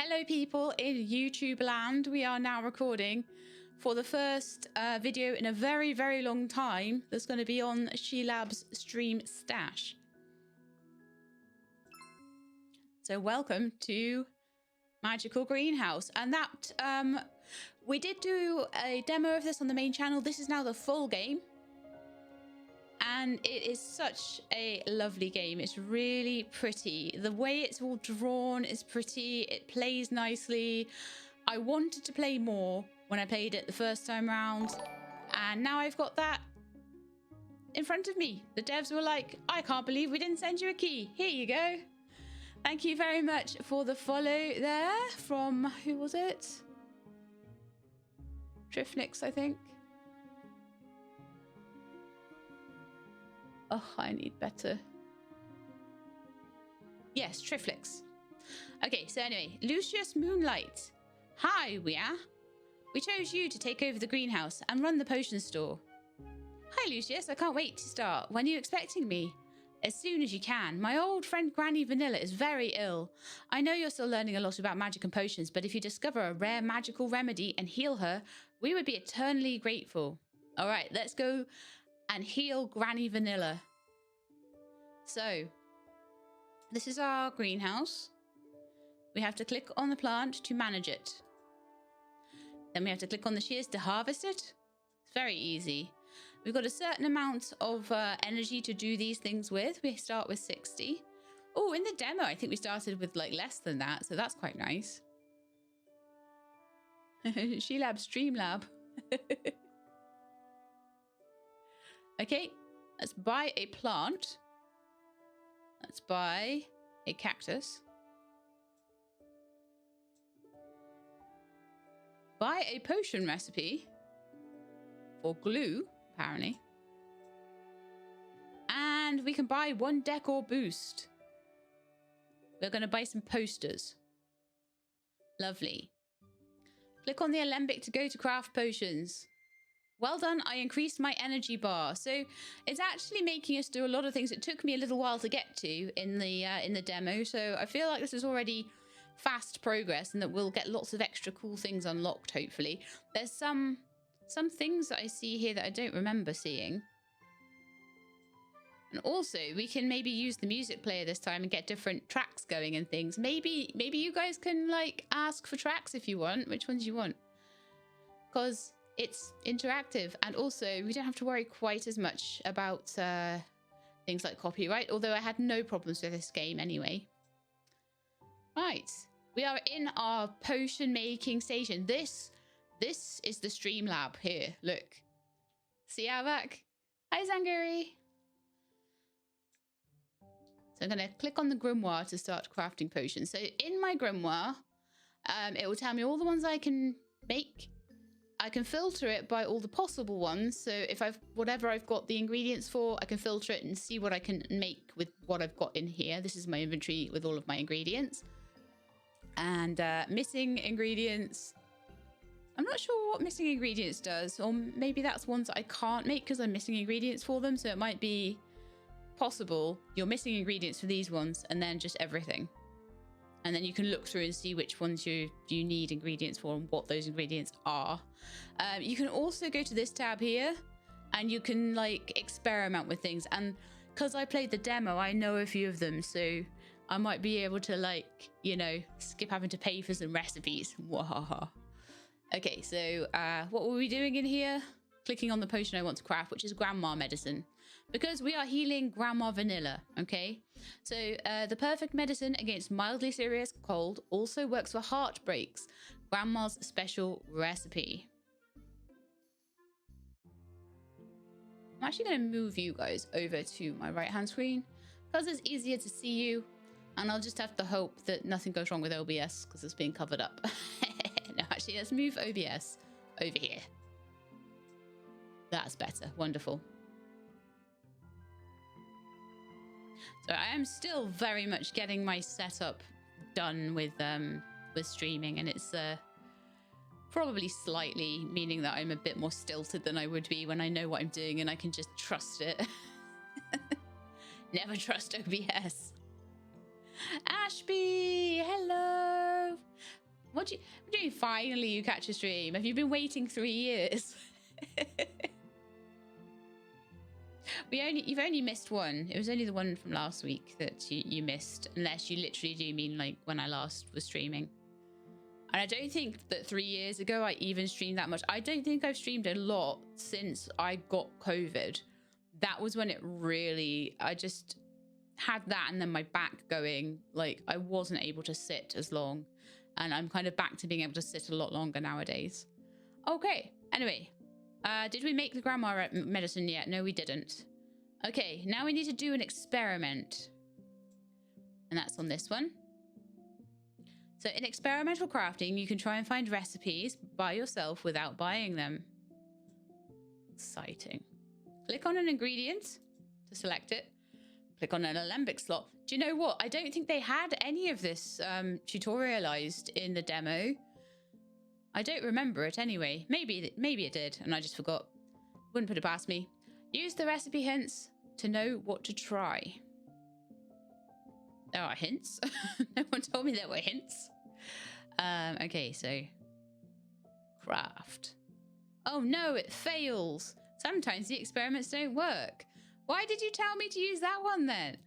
Hello people in YouTube land. We are now recording for the first video in a very, very long time that's going to be on Shelab's stream stash. So welcome to Magical Greenhouse. And that we did do a demo of this on the main channel. This is now the full game. And it is such a lovely game. It's really pretty. The way it's all drawn is pretty. It plays nicely. I wanted to play more when I played it the first time around. And now I've got that in front of me. The devs were like, I can't believe we didn't send you a key. Here you go. Thank you very much for the follow there from, who was it? Trifnix, I think. Oh, I need better. Yes, Triflix. Okay, so anyway, Lucius Moonlight. Hi, we chose you to take over the greenhouse and run the potion store. Hi, Lucius. I can't wait to start. When are you expecting me? As soon as you can. My old friend Granny Vanilla is very ill. I know you're still learning a lot about magic and potions, but if you discover a rare magical remedy and heal her, we would be eternally grateful. All right, let's go and heal Granny Vanilla. So, this is our greenhouse. We have to click on the plant to manage it. Then we have to click on the shears to harvest it. It's very easy. We've got a certain amount of energy to do these things with. We start with 60. Oh, in the demo, I think we started with like less than that. So that's quite nice. Shelab Streamlab. Okay, let's buy a plant. Let's buy a cactus. Buy a potion recipe for glue, apparently. And we can buy one decor boost. We're going to buy some posters. Lovely. Click on the alembic to go to craft potions. Well done, I increased my energy bar. So it's actually making us do a lot of things. It took me a little while to get to in the demo. So I feel like this is already fast progress and that we'll get lots of extra cool things unlocked, hopefully. There's some things that I see here that I don't remember seeing. And also, we can maybe use the music player this time and get different tracks going and things. Maybe you guys can like ask for tracks if you want. Which ones you want? Because it's interactive, and also we don't have to worry quite as much about things like copyright, although I had no problems with this game anyway. Right, we are in our potion making station. This is the stream lab here. Look, see Avak? Hi Zangari. So I'm going to click on the grimoire to start crafting potions. So in my grimoire, it will tell me all the ones I can make. I can filter it by all the possible ones. So if whatever I've got the ingredients for, I can filter it and see what I can make with what I've got in here. This is my inventory with all of my ingredients. And missing ingredients. I'm not sure what missing ingredients does. Or maybe that's ones that I can't make because I'm missing ingredients for them. So it might be possible you're missing ingredients for these ones and then just everything. And then you can look through and see which ones you need ingredients for and what those ingredients are. You can also go to this tab here and you can like experiment with things. And because I played the demo, I know a few of them. So I might be able to like, you know, skip having to pay for some recipes. Wahaha. Okay, so what were we doing in here? Clicking on the potion I want to craft, which is grandma medicine. Because we are healing Grandma Vanilla, okay? So the perfect medicine against mildly serious cold also works for heartbreaks. Grandma's special recipe. I'm actually going to move you guys over to my right-hand screen because it's easier to see you. And I'll just have to hope that nothing goes wrong with OBS because it's being covered up. No, actually, let's move OBS over here. That's better. Wonderful. So I am still very much getting my setup done with streaming, and it's probably slightly meaning that I'm a bit more stilted than I would be when I know what I'm doing and I can just trust it. Never trust OBS. Ashby, hello. What do you mean finally you catch a stream? Have you been waiting 3 years? You've only missed one. It was only the one from last week that you missed, unless you literally do mean like when I last was streaming. And I don't think that 3 years ago I even streamed that much. I don't think I've streamed a lot since I got COVID. That was when it really, I just had that and then my back going, like I wasn't able to sit as long. And I'm kind of back to being able to sit a lot longer nowadays. Okay, anyway. Did we make the grandma medicine yet? No, we didn't. Okay, now we need to do an experiment. And that's on this one. So in experimental crafting, you can try and find recipes by yourself without buying them. Exciting. Click on an ingredient to select it. Click on an alembic slot. Do you know what? I don't think they had any of this tutorialized in the demo. I don't remember it anyway. Maybe it did, and I just forgot. Wouldn't put it past me. Use the recipe hints to know what to try. There are hints. No one told me there were hints. Okay, so craft. Oh no, it fails. Sometimes the experiments don't work. Why did you tell me to use that one then?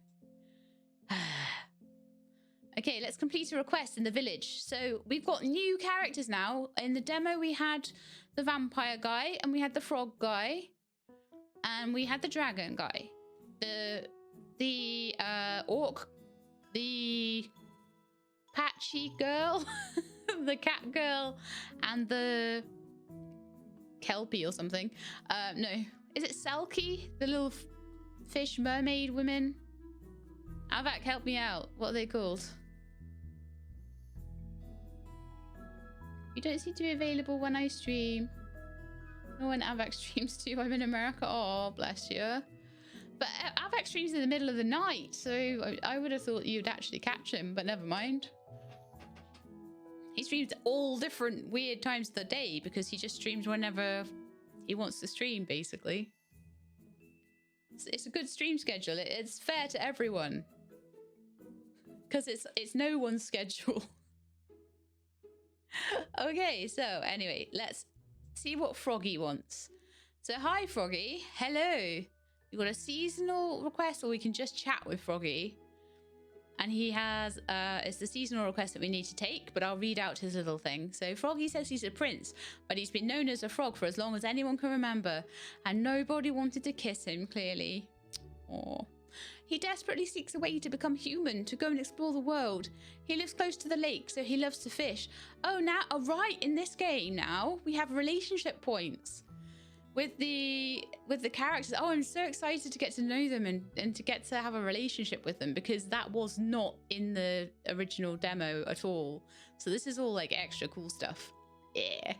Okay, let's complete a request in the village. So we've got new characters now. In the demo, we had the vampire guy, and we had the frog guy, and we had the dragon guy. The orc, the patchy girl, the cat girl, and the kelpie or something. No, is it Selkie? The little fish mermaid women? Avak, help me out. What are they called? You don't seem to be available when I stream. Or when Avak streams too. I'm in America. Oh, bless you. But Avak streams in the middle of the night, so I would have thought you'd actually catch him, but never mind. He streams all different weird times of the day because he just streams whenever he wants to stream, basically. It's a good stream schedule. It's fair to everyone. Because it's no one's schedule. Okay, so anyway, let's see what Froggy wants. So hi Froggy, hello. We've got a seasonal request, or we can just chat with Froggy. And he has, it's the seasonal request that we need to take, but I'll read out his little thing. So Froggy says he's a prince, but he's been known as a frog for as long as anyone can remember. And nobody wanted to kiss him, clearly. Aww. He desperately seeks a way to become human, to go and explore the world. He lives close to the lake, so he loves to fish. Oh, right, in this game now, we have relationship points with the characters. Oh, I'm so excited to get to know them and to get to have a relationship with them, because that was not in the original demo at all. So this is all like extra cool stuff. Yeah.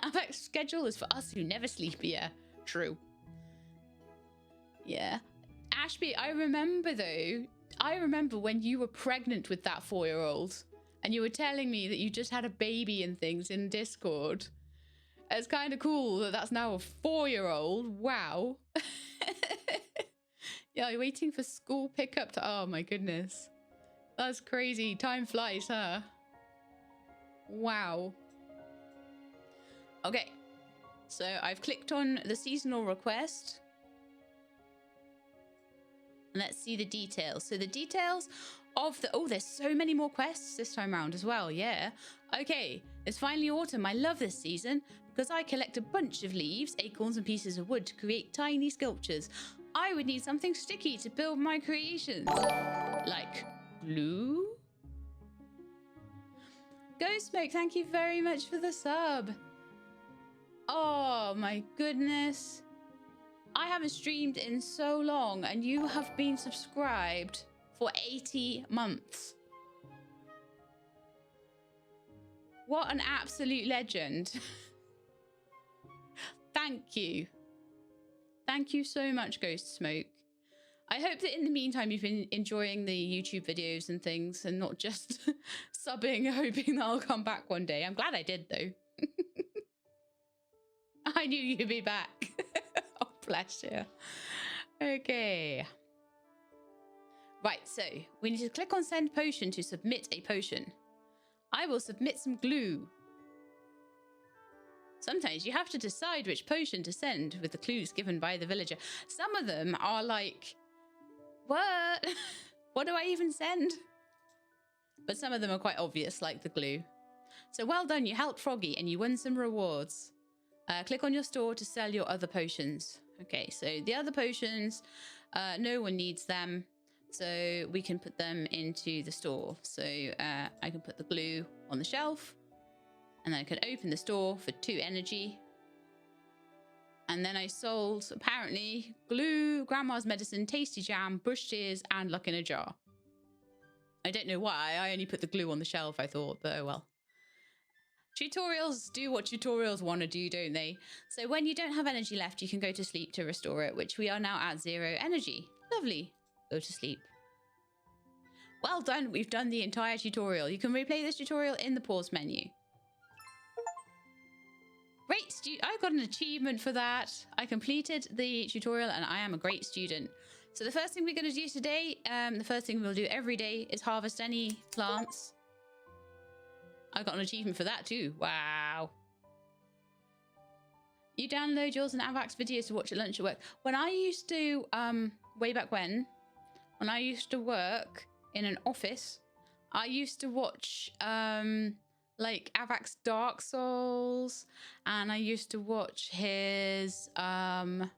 Avak's schedule is for us who never sleep. Yeah, true. Yeah. Ashby, I remember when you were pregnant with that 4-year-old and you were telling me that you just had a baby and things in Discord. It's kind of cool that that's now a 4-year-old. Wow. Yeah, you're waiting for school pickup to... Oh my goodness. That's crazy. Time flies, huh? Wow. Okay. So I've clicked on the seasonal request. Let's see the details. So the details of the... Oh, there's so many more quests this time around as well. Yeah. Okay. It's finally autumn. I love this season because I collect a bunch of leaves, acorns, and pieces of wood to create tiny sculptures. I would need something sticky to build my creations. Like glue? Ghost Smoke, thank you very much for the sub. Oh my goodness. I haven't streamed in so long and you have been subscribed for 80 months. What an absolute legend. Thank you. Thank you so much, Ghost Smoke. I hope that in the meantime you've been enjoying the YouTube videos and things and not just subbing, hoping that I'll come back one day. I'm glad I did though. I knew you'd be back. Oh, bless you. Okay. Right, so we need to click on send potion to submit a potion. I will submit some glue. Sometimes you have to decide which potion to send with the clues given by the villager. Some of them are like, what? What do I even send? But some of them are quite obvious, like the glue. So well done, you helped Froggy and you won some rewards. Click on your store to sell your other potions. Okay, so the other potions, no one needs them. So we can put them into the store. So I can put the glue on the shelf. And then I can open the store for 2 energy. And then I sold, apparently, glue, grandma's medicine, tasty jam, bush tears, and luck in a jar. I don't know why. I only put the glue on the shelf, I thought, but oh well. Tutorials do what tutorials want to do, don't they? So when you don't have energy left, you can go to sleep to restore it, which we are now at 0 energy. Lovely. Go to sleep. Well done. We've done the entire tutorial. You can replay this tutorial in the pause menu. Great. I got an achievement for that. I completed the tutorial and I am a great student. So the first thing we're going to do today, the first thing we'll do every day is harvest any plants. I got an achievement for that too. Wow. You download yours and Avac's videos to watch at lunch at work. When I used to, way back when I used to work in an office, I used to watch, like Avac's Dark Souls, and I used to watch his, what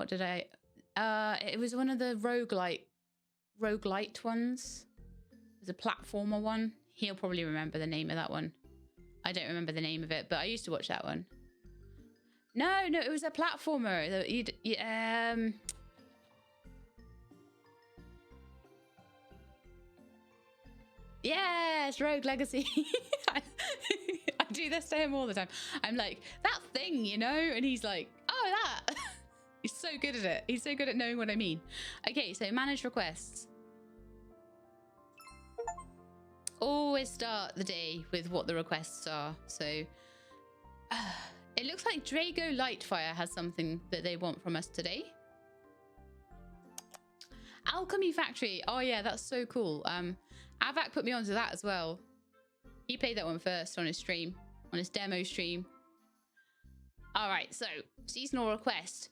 did I, it was one of the roguelite ones. It was a platformer one. He'll probably remember the name of that one. I don't remember the name of it, but I used to watch that one. No, it was a platformer. Yes, Rogue Legacy. I do this to him all the time. I'm like, that thing, you know? And he's like, oh, that. He's so good at it. He's so good at knowing what I mean. Okay, so manage requests. Always start the day with what the requests are. So it looks like Drago Lightfire has something that they want from us today. Alchemy Factory. Oh yeah, that's so cool. Avac put me onto that as well. He played that one first on his stream, on his demo stream. All right, so seasonal request.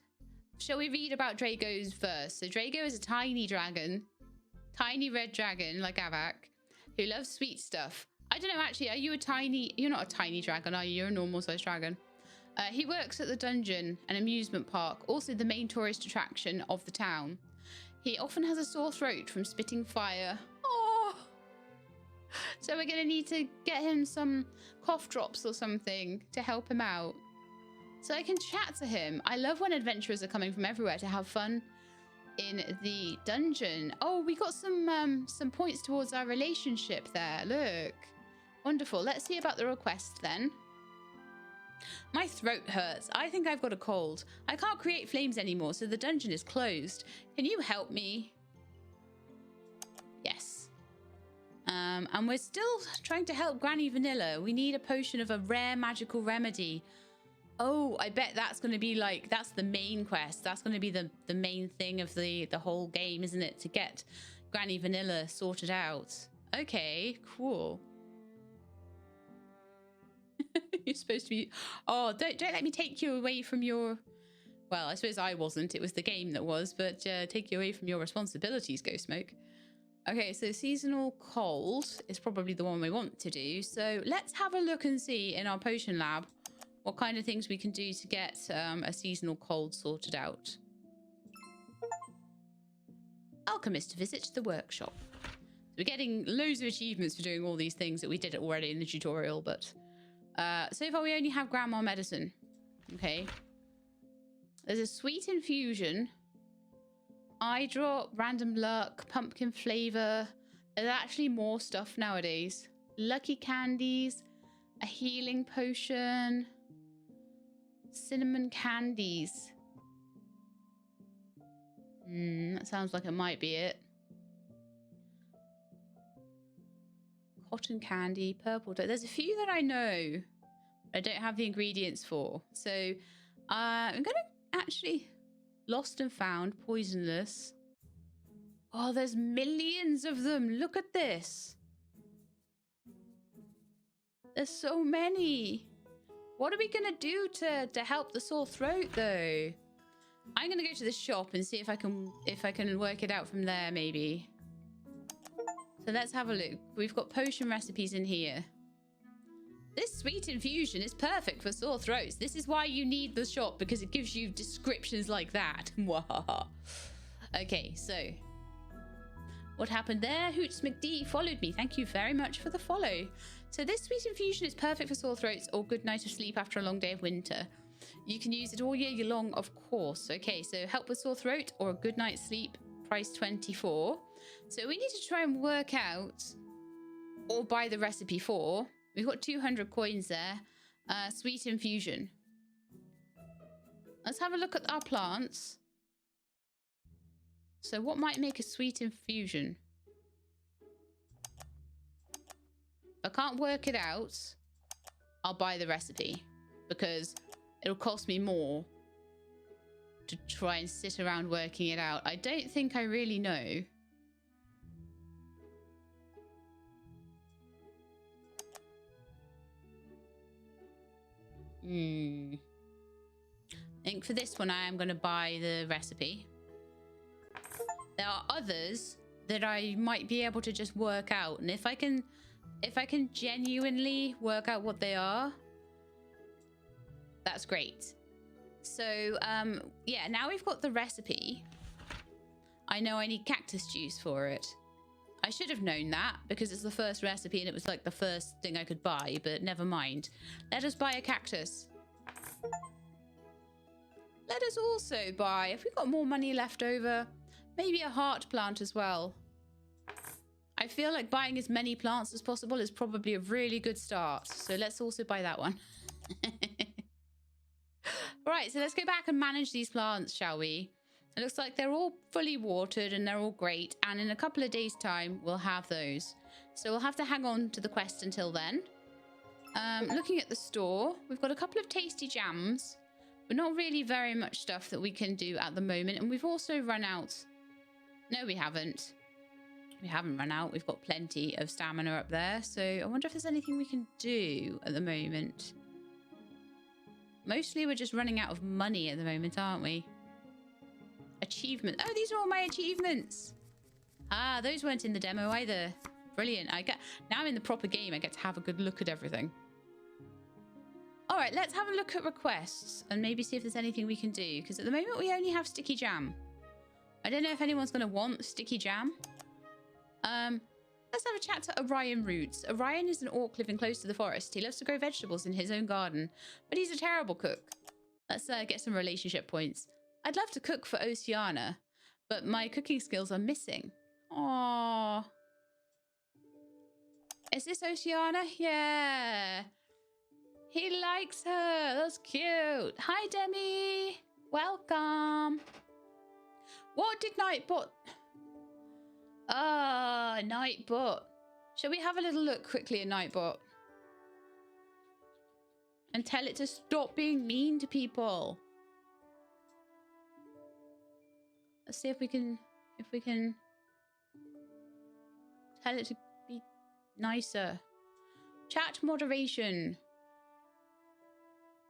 Shall we read about Dragos first? So Drago is a tiny dragon, tiny red dragon like Avac, who loves sweet stuff. I don't know, actually, are you a tiny... You're not a tiny dragon, are you? You're a normal-sized dragon. He works at the dungeon, an amusement park, also the main tourist attraction of the town. He often has a sore throat from spitting fire. Oh! So we're going to need to get him some cough drops or something to help him out. So I can chat to him. I love when adventurers are coming from everywhere to have fun in the dungeon. Oh, we got some points towards our relationship there. Look. Wonderful. Let's see about the request then. My throat hurts. I think I've got a cold. I can't create flames anymore, so the dungeon is closed. Can you help me? Yes. And we're still trying to help Granny Vanilla. We need a potion of a rare magical remedy. Oh, I bet that's going to be like, that's the main quest. That's going to be the main thing of the whole game, isn't it? To get Granny Vanilla sorted out. Okay, cool. You're supposed to be... Oh, don't let me take you away from your... Well, I suppose I wasn't. It was the game that was, but take you away from your responsibilities, Ghost Smoke. Okay, so seasonal cold is probably the one we want to do. So let's have a look and see in our potion lab what kind of things we can do to get a seasonal cold sorted out. Alchemist to visit the workshop. So we're getting loads of achievements for doing all these things that we did already in the tutorial, but so far we only have grandma medicine. Okay. There's a sweet infusion, eye drop, random luck, pumpkin flavor. There's actually more stuff nowadays. Lucky candies, a healing potion, cinnamon candies. That sounds like it might be it. Cotton candy, purple. There's a few that I know I don't have the ingredients for. So I'm going to actually... Lost and found, poisonless. Oh, there's millions of them. Look at this. There's so many. What are we going to do to help the sore throat, though? I'm going to go to the shop and see if I can work it out from there, maybe. So let's have a look. We've got potion recipes in here. This sweet infusion is perfect for sore throats. This is why you need the shop, because it gives you descriptions like that. Okay, so what happened there? Hoots McD followed me. Thank you very much for the follow. So this sweet infusion is perfect for sore throats or good night of sleep after a long day of winter. You can use it all year long, of course. Okay, so help with sore throat or a good night's sleep, price 24. So we need to try and work out or buy the recipe for. We've got 200 coins there. Sweet infusion. Let's have a look at our plants. So what might make a sweet infusion? If I can't work it out, I'll buy the recipe because it'll cost me more to try and sit around working it out. I don't think I really know. I think for this one, I am going to buy the recipe. There are others that I might be able to just work out. And if I can genuinely work out what they are, that's great. So, yeah, now we've got the recipe. I know I need cactus juice for it. I should have known that because it's the first recipe and it was like the first thing I could buy, but never mind. Let us buy a cactus. Let us also buy, if we've got more money left over, maybe a heart plant as well. I feel like buying as many plants as possible is probably a really good start. So let's also buy that one. Right, so let's go back and manage these plants, shall we? It looks like they're all fully watered and they're all great. And in a couple of days' time, we'll have those. So we'll have to hang on to the quest until then. Looking at the store, we've got a couple of tasty jams, but not really very much stuff that we can do at the moment. And we've also run out. No, we haven't. We haven't run out. We've got plenty of stamina up there. So I wonder if there's anything we can do at the moment. Mostly we're just running out of money at the moment, aren't we? Achievement. Oh, these are all my achievements. Ah, those weren't in the demo either. Brilliant. Now I'm in the proper game. I get to have a good look at everything. All right, let's have a look at requests and maybe see if there's anything we can do. Because at the moment we only have sticky jam. I don't know if anyone's going to want sticky jam. Let's have a chat to Orion Roots. Orion is an orc living close to the forest. He loves to grow vegetables in his own garden, but he's a terrible cook. Let's get some relationship points. I'd love to cook for Oceana, but my cooking skills are missing. Aww. Is this Oceana? Yeah. He likes her. That's cute. Hi, Demi. Welcome. What did Nightbot... Ah, Nightbot. Shall we have a little look quickly at Nightbot? And tell it to stop being mean to people. Let's see if we can tell it to be nicer. Chat moderation.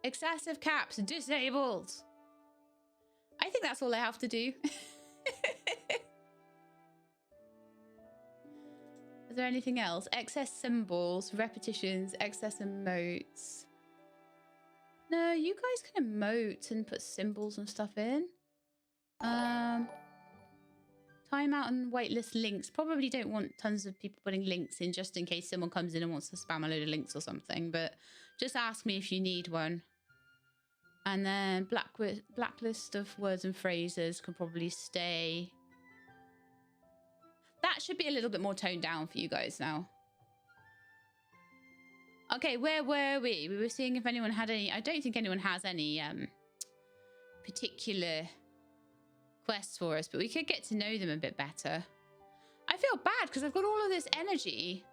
Excessive caps disabled. I think that's all I have to do. Is there anything else? Excess symbols, repetitions, excess emotes. No, you guys can emote and put symbols and stuff in. Timeout and whitelist links. Probably don't want tons of people putting links in just in case someone comes in and wants to spam a load of links or something. But just ask me if you need one. And then blacklist of words and phrases can probably stay. That should be a little bit more toned down for you guys now. Okay, where were we? We were seeing if anyone had any... I don't think anyone has any particular quests for us, but we could get to know them a bit better. I feel bad because I've got all of this energy.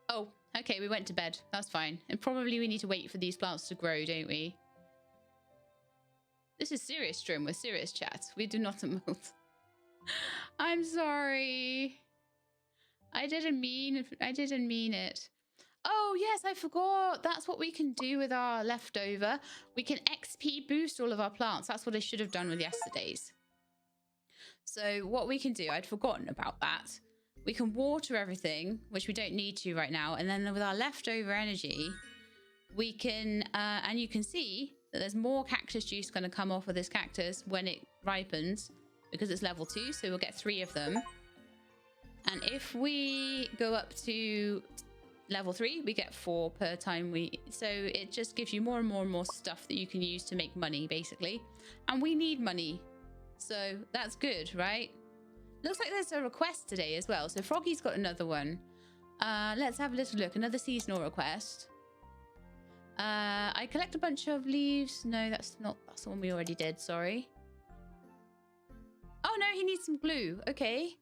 Oh, okay, we went to bed. That's fine. And probably we need to wait for these plants to grow, don't we? This is serious stream with serious chat. We do not emote. I'm sorry. I didn't mean it. Oh, yes, I forgot. That's what we can do with our leftover. We can XP boost all of our plants. That's what I should have done with yesterday's. So what we can do, I'd forgotten about that. We can water everything, which we don't need to right now. And then with our leftover energy, we can, and you can see that there's more cactus juice going to come off of this cactus when it ripens because it's level 2. So we'll get 3 of them. And if we go up to level 3, we get 4 per time so it just gives you more and more and more stuff that you can use to make money, basically. And we need money. So that's good, right? Looks like there's a request today as well. So Froggy's got another one. Let's have a little look. Another seasonal request. I collect a bunch of leaves. No, that's the one we already did. Sorry. Oh no, he needs some glue. Okay.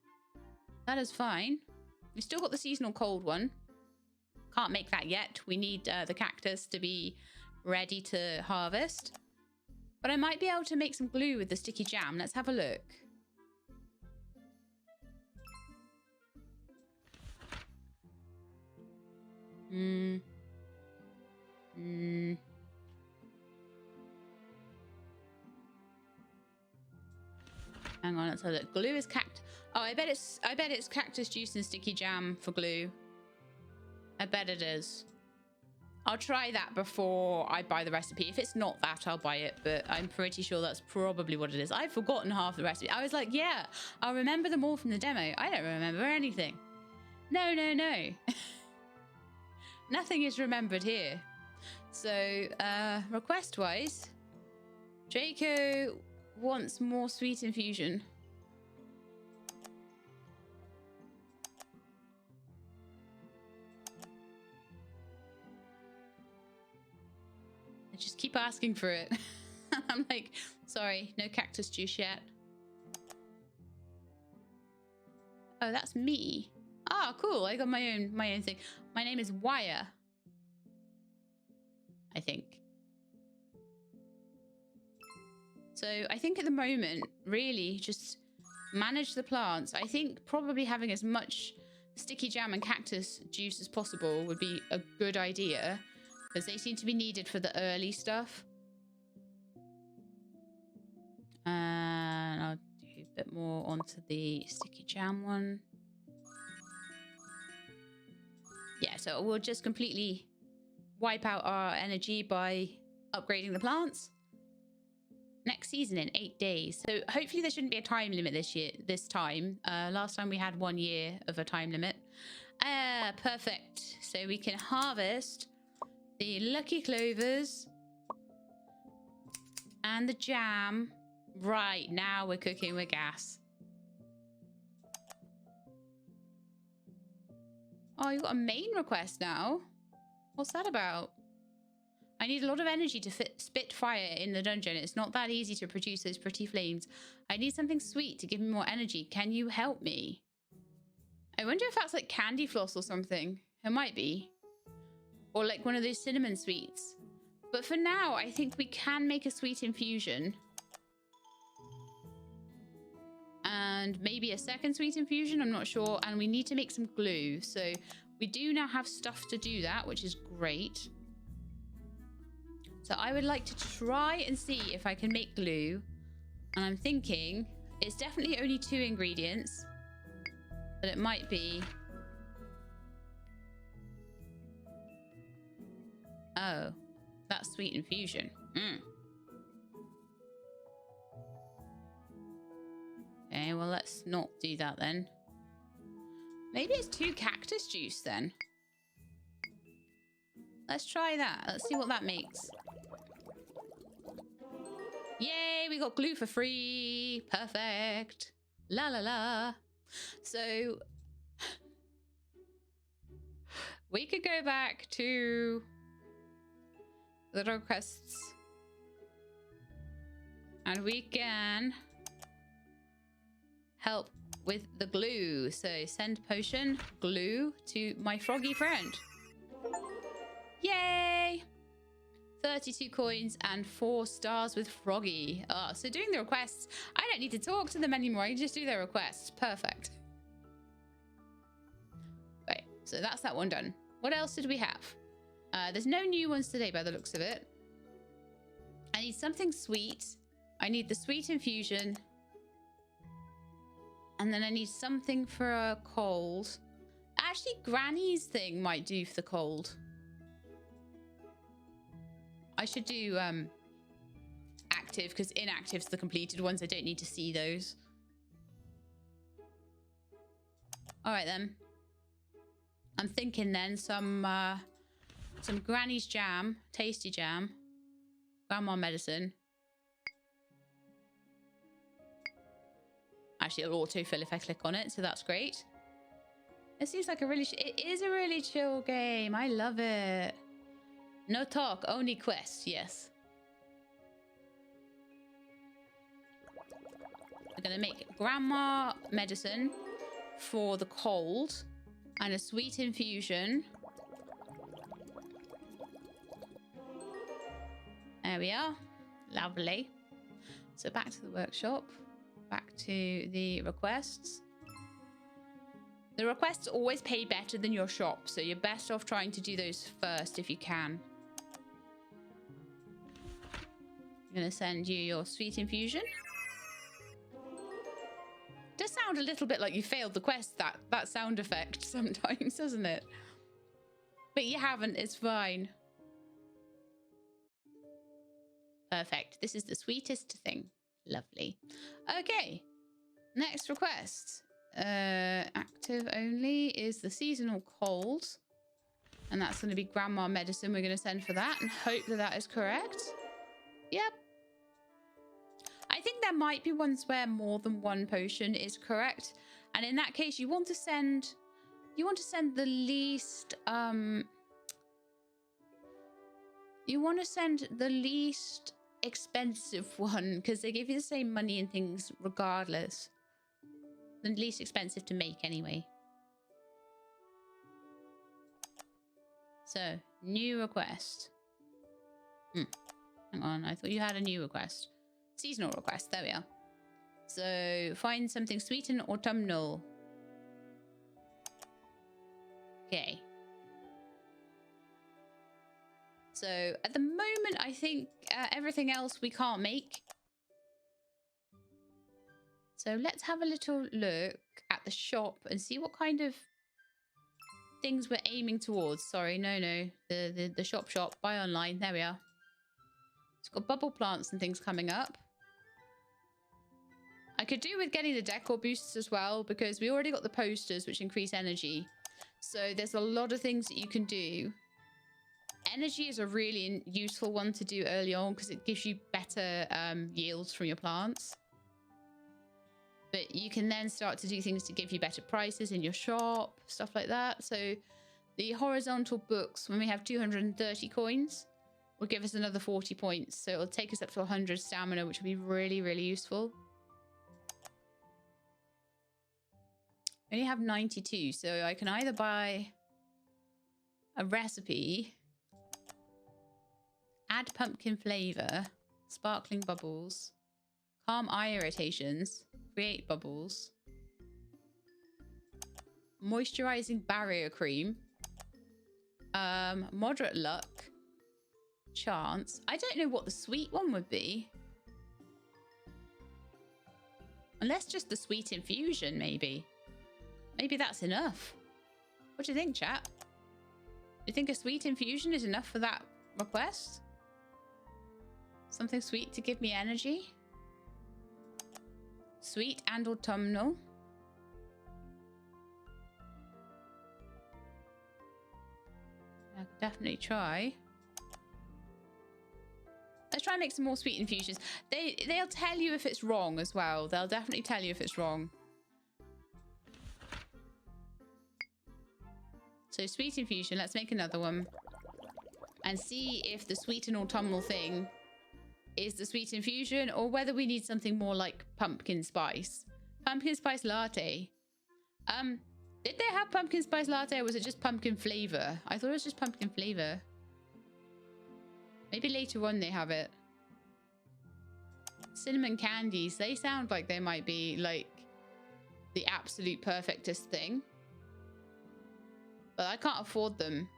That is fine. We've still got the seasonal cold one. Can't make that yet. We need the cactus to be ready to harvest. But I might be able to make some glue with the sticky jam. Let's have a look. Hang on, let's have a look. Glue is cactus. Oh, I bet it's cactus juice and sticky jam for glue. I bet it is. I'll try that before I buy the recipe. If it's not that, I'll buy it, but I'm pretty sure that's probably what it is. I've forgotten half the recipe. I was like, yeah, I'll remember them all from the demo. I don't remember anything. No. Nothing is remembered here. So, request-wise, Draco wants more sweet infusion. I just keep asking for it. I'm like, sorry, no cactus juice yet. Oh, that's me. Ah, cool. I got my own thing. My name is Wire, I think. So I think at the moment, really just manage the plants. I think probably having as much sticky jam and cactus juice as possible would be a good idea, because they seem to be needed for the early stuff. And I'll do a bit more onto the sticky jam one. Yeah, so we'll just completely wipe out our energy by upgrading the plants. Next season in 8 days. So hopefully there shouldn't be a time limit this time. Last time we had 1 year of a time limit. Perfect. So we can harvest the lucky clovers and the jam. Right, now we're cooking with gas. Oh, you've got a main request now. What's that about? I need a lot of energy to spit fire in the dungeon. It's not that easy to produce those pretty flames. I need something sweet to give me more energy. Can you help me? I wonder if that's like candy floss or something. It might be. Or like one of those cinnamon sweets. But for now, I think we can make a sweet infusion. And maybe a second sweet infusion, I'm not sure. And we need to make some glue. So we do now have stuff to do that, which is great. So I would like to try and see if I can make glue. And I'm thinking it's definitely only 2 ingredients, but it might be... Oh, that's sweet infusion. Okay, well, let's not do that then. Maybe it's 2 cactus juice then. Let's try that. Let's see what that makes. Yay, we got glue for free. Perfect. La la la. So we could go back to the requests and we can help with the glue. So send potion glue to my froggy friend. Yay! 32 coins and 4 stars with Froggy. So doing the requests, I don't need to talk to them anymore. I can just do their requests. Perfect. Right, so that's that one done. What else did we have? There's no new ones today by the looks of it. I need something sweet. I need the sweet infusion. And then I need something for a cold. Actually, Granny's thing might do for the cold. I should do active, because inactive's the completed ones. I don't need to see those. All right, then. I'm thinking then some Granny's jam, tasty jam, grandma medicine. Actually, it'll autofill if I click on it, so that's great. It seems like it is a really chill game. I love it. No talk, only quest, yes. We're gonna make grandma medicine for the cold and a sweet infusion. There we are. Lovely. So back to the workshop. Back to the requests. The requests always pay better than your shop, so you're best off trying to do those first if you can. I'm going to send you your sweet infusion. Does sound a little bit like you failed the quest, that sound effect sometimes, doesn't it? But you haven't, it's fine. Perfect. This is the sweetest thing. Lovely. Okay. Next request. Active only is the seasonal cold. And that's going to be grandma medicine. We're going to send for that and hope that that is correct. Yep. I think there might be ones where more than one potion is correct. And in that case, you want to send the least expensive one, because they give you the same money and things regardless. The least expensive to make anyway. So, new request. Hang on, I thought you had a new request. Seasonal request, there we are. So, find something sweet and autumnal. Okay. So, at the moment, I think everything else we can't make. So, let's have a little look at the shop and see what kind of things we're aiming towards. Sorry, no. The shop. Buy online. There we are. It's got bubble plants and things coming up. I could do with getting the decor boosts as well, because we already got the posters, which increase energy. So there's a lot of things that you can do. Energy is a really useful one to do early on, because it gives you better yields from your plants. But you can then start to do things to give you better prices in your shop, stuff like that. So the horizontal books, when we have 230 coins, will give us another 40 points. So it'll take us up to 100 stamina, which will be really, really useful. I only have 92, so I can either buy a recipe, add pumpkin flavor, sparkling bubbles, calm eye irritations, create bubbles, moisturizing barrier cream, moderate luck, chance. I don't know what the sweet one would be. Unless just the sweet infusion, maybe. Maybe that's enough. What do you think, chat? Do you think a sweet infusion is enough for that request? Something sweet to give me energy? Sweet and autumnal. I could definitely try. Let's try and make some more sweet infusions. They'll tell you if it's wrong as well. They'll definitely tell you if it's wrong. So sweet infusion, let's make another one. And see if the sweet and autumnal thing is the sweet infusion, or whether we need something more like pumpkin spice. Pumpkin spice latte. Did they have pumpkin spice latte, or was it just pumpkin flavor? I thought it was just pumpkin flavor. Maybe later on they have it. Cinnamon candies. They sound like they might be like the absolute perfectest thing. But I can't afford them.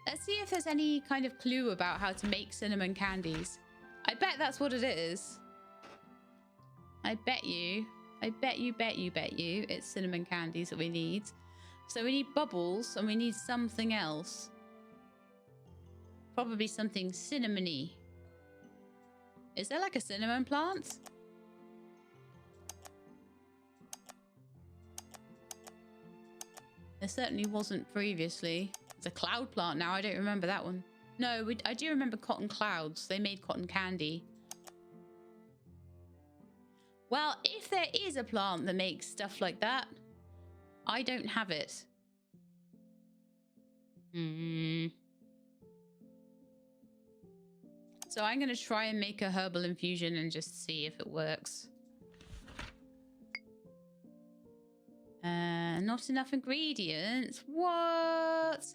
Let's see if there's any kind of clue about how to make cinnamon candies. I bet that's what it is. I bet you, it's cinnamon candies that we need. So we need bubbles and we need something else. Probably something cinnamony. Is there like a cinnamon plant? There certainly wasn't previously. It's a cloud plant now. I don't remember that one. No, I do remember cotton clouds. They made cotton candy. Well, if there is a plant that makes stuff like that, I don't have it. So I'm going to try and make a herbal infusion and just see if it works. Not enough ingredients. What?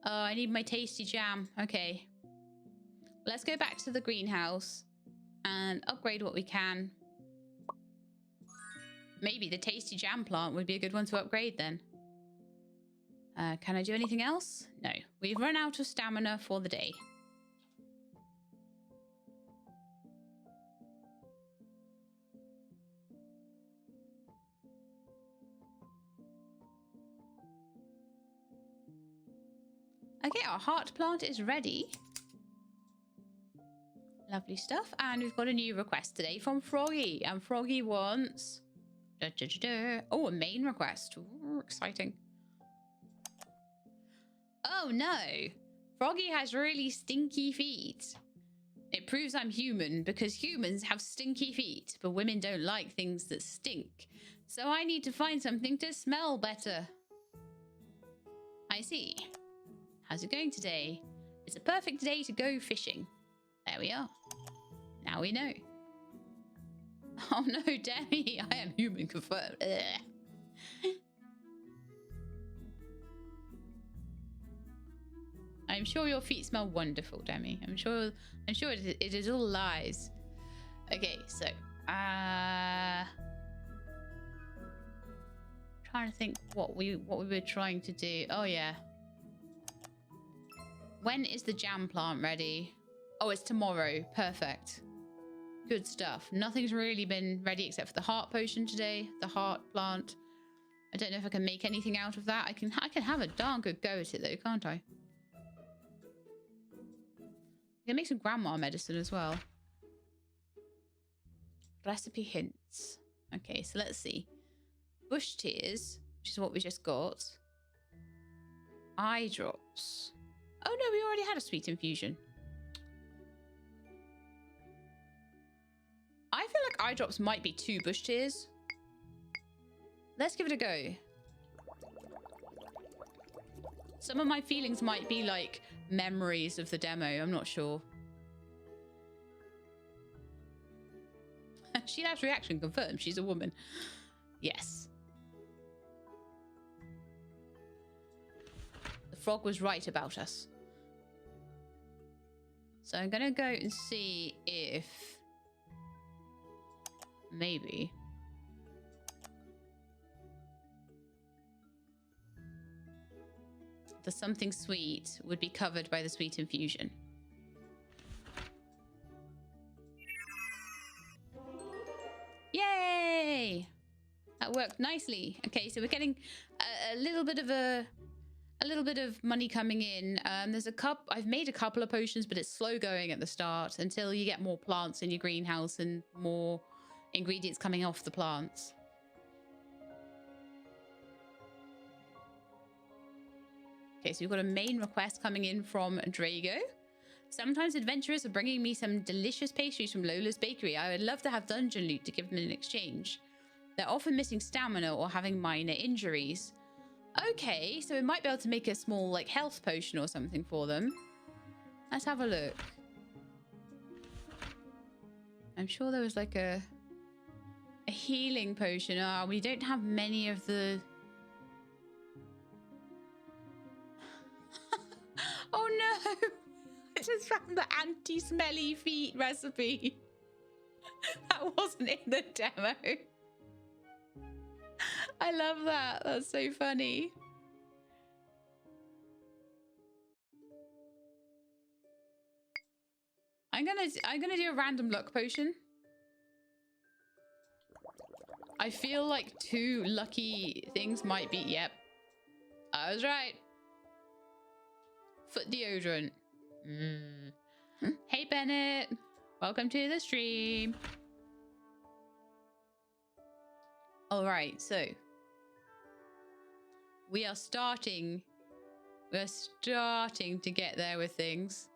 Oh, I need my tasty jam. Okay. Let's go back to the greenhouse and upgrade what we can. Maybe the tasty jam plant would be a good one to upgrade then. Can I do anything else? No. We've run out of stamina for the day. Okay, our heart plant is ready. Lovely stuff. And we've got a new request today from Froggy. And Froggy wants... Oh, a main request. Ooh, exciting. Oh, no. Froggy has really stinky feet. It proves I'm human because humans have stinky feet, but women don't like things that stink. So I need to find something to smell better. I see. How's it going today? It's a perfect day to go fishing. There we are. Now we know. Oh no, Demi, I am human confirmed. Ugh. I'm sure your feet smell wonderful, Demi. I'm sure it is all lies. Okay, so trying to think what we were trying to do. Oh yeah. When is the jam plant ready? Oh, it's tomorrow. Perfect. Good stuff. Nothing's really been ready except for the heart potion today. The heart plant. I don't know if I can make anything out of that. I can have a darn good go at it though, can't I? I can make some grandma medicine as well. Recipe hints. Okay, so let's see. Bush tears, which is what we just got. Eye drops. Oh no, we already had a sweet infusion. I feel like eye drops might be 2 bush tears. Let's give it a go. Some of my feelings might be like memories of the demo. I'm not sure. She has reaction confirmed. She's a woman. Yes. The frog was right about us. So I'm going to go and see if maybe the something sweet would be covered by the sweet infusion. Yay! That worked nicely. Okay, so we're getting a little bit of money coming in. I've made a couple of potions, but it's slow going at the start until you get more plants in your greenhouse and more ingredients coming off the plants. Okay, so we've got a main request coming in from Drago. Sometimes adventurers are bringing me some delicious pastries from Lola's Bakery. I would love to have dungeon loot to give them in exchange. They're often missing stamina or having minor injuries. Okay, so we might be able to make a small like health potion or something for them. Let's have a look. I'm sure there was like a healing potion. Oh, we don't have many of the... Oh no! just found the anti-smelly feet recipe. That wasn't in the demo. I love that. That's so funny. I'm gonna do a random luck potion. I feel like 2 lucky things might be. Yep, I was right. Foot deodorant. Hey Bennett, welcome to the stream. All right, so we're starting to get there with things.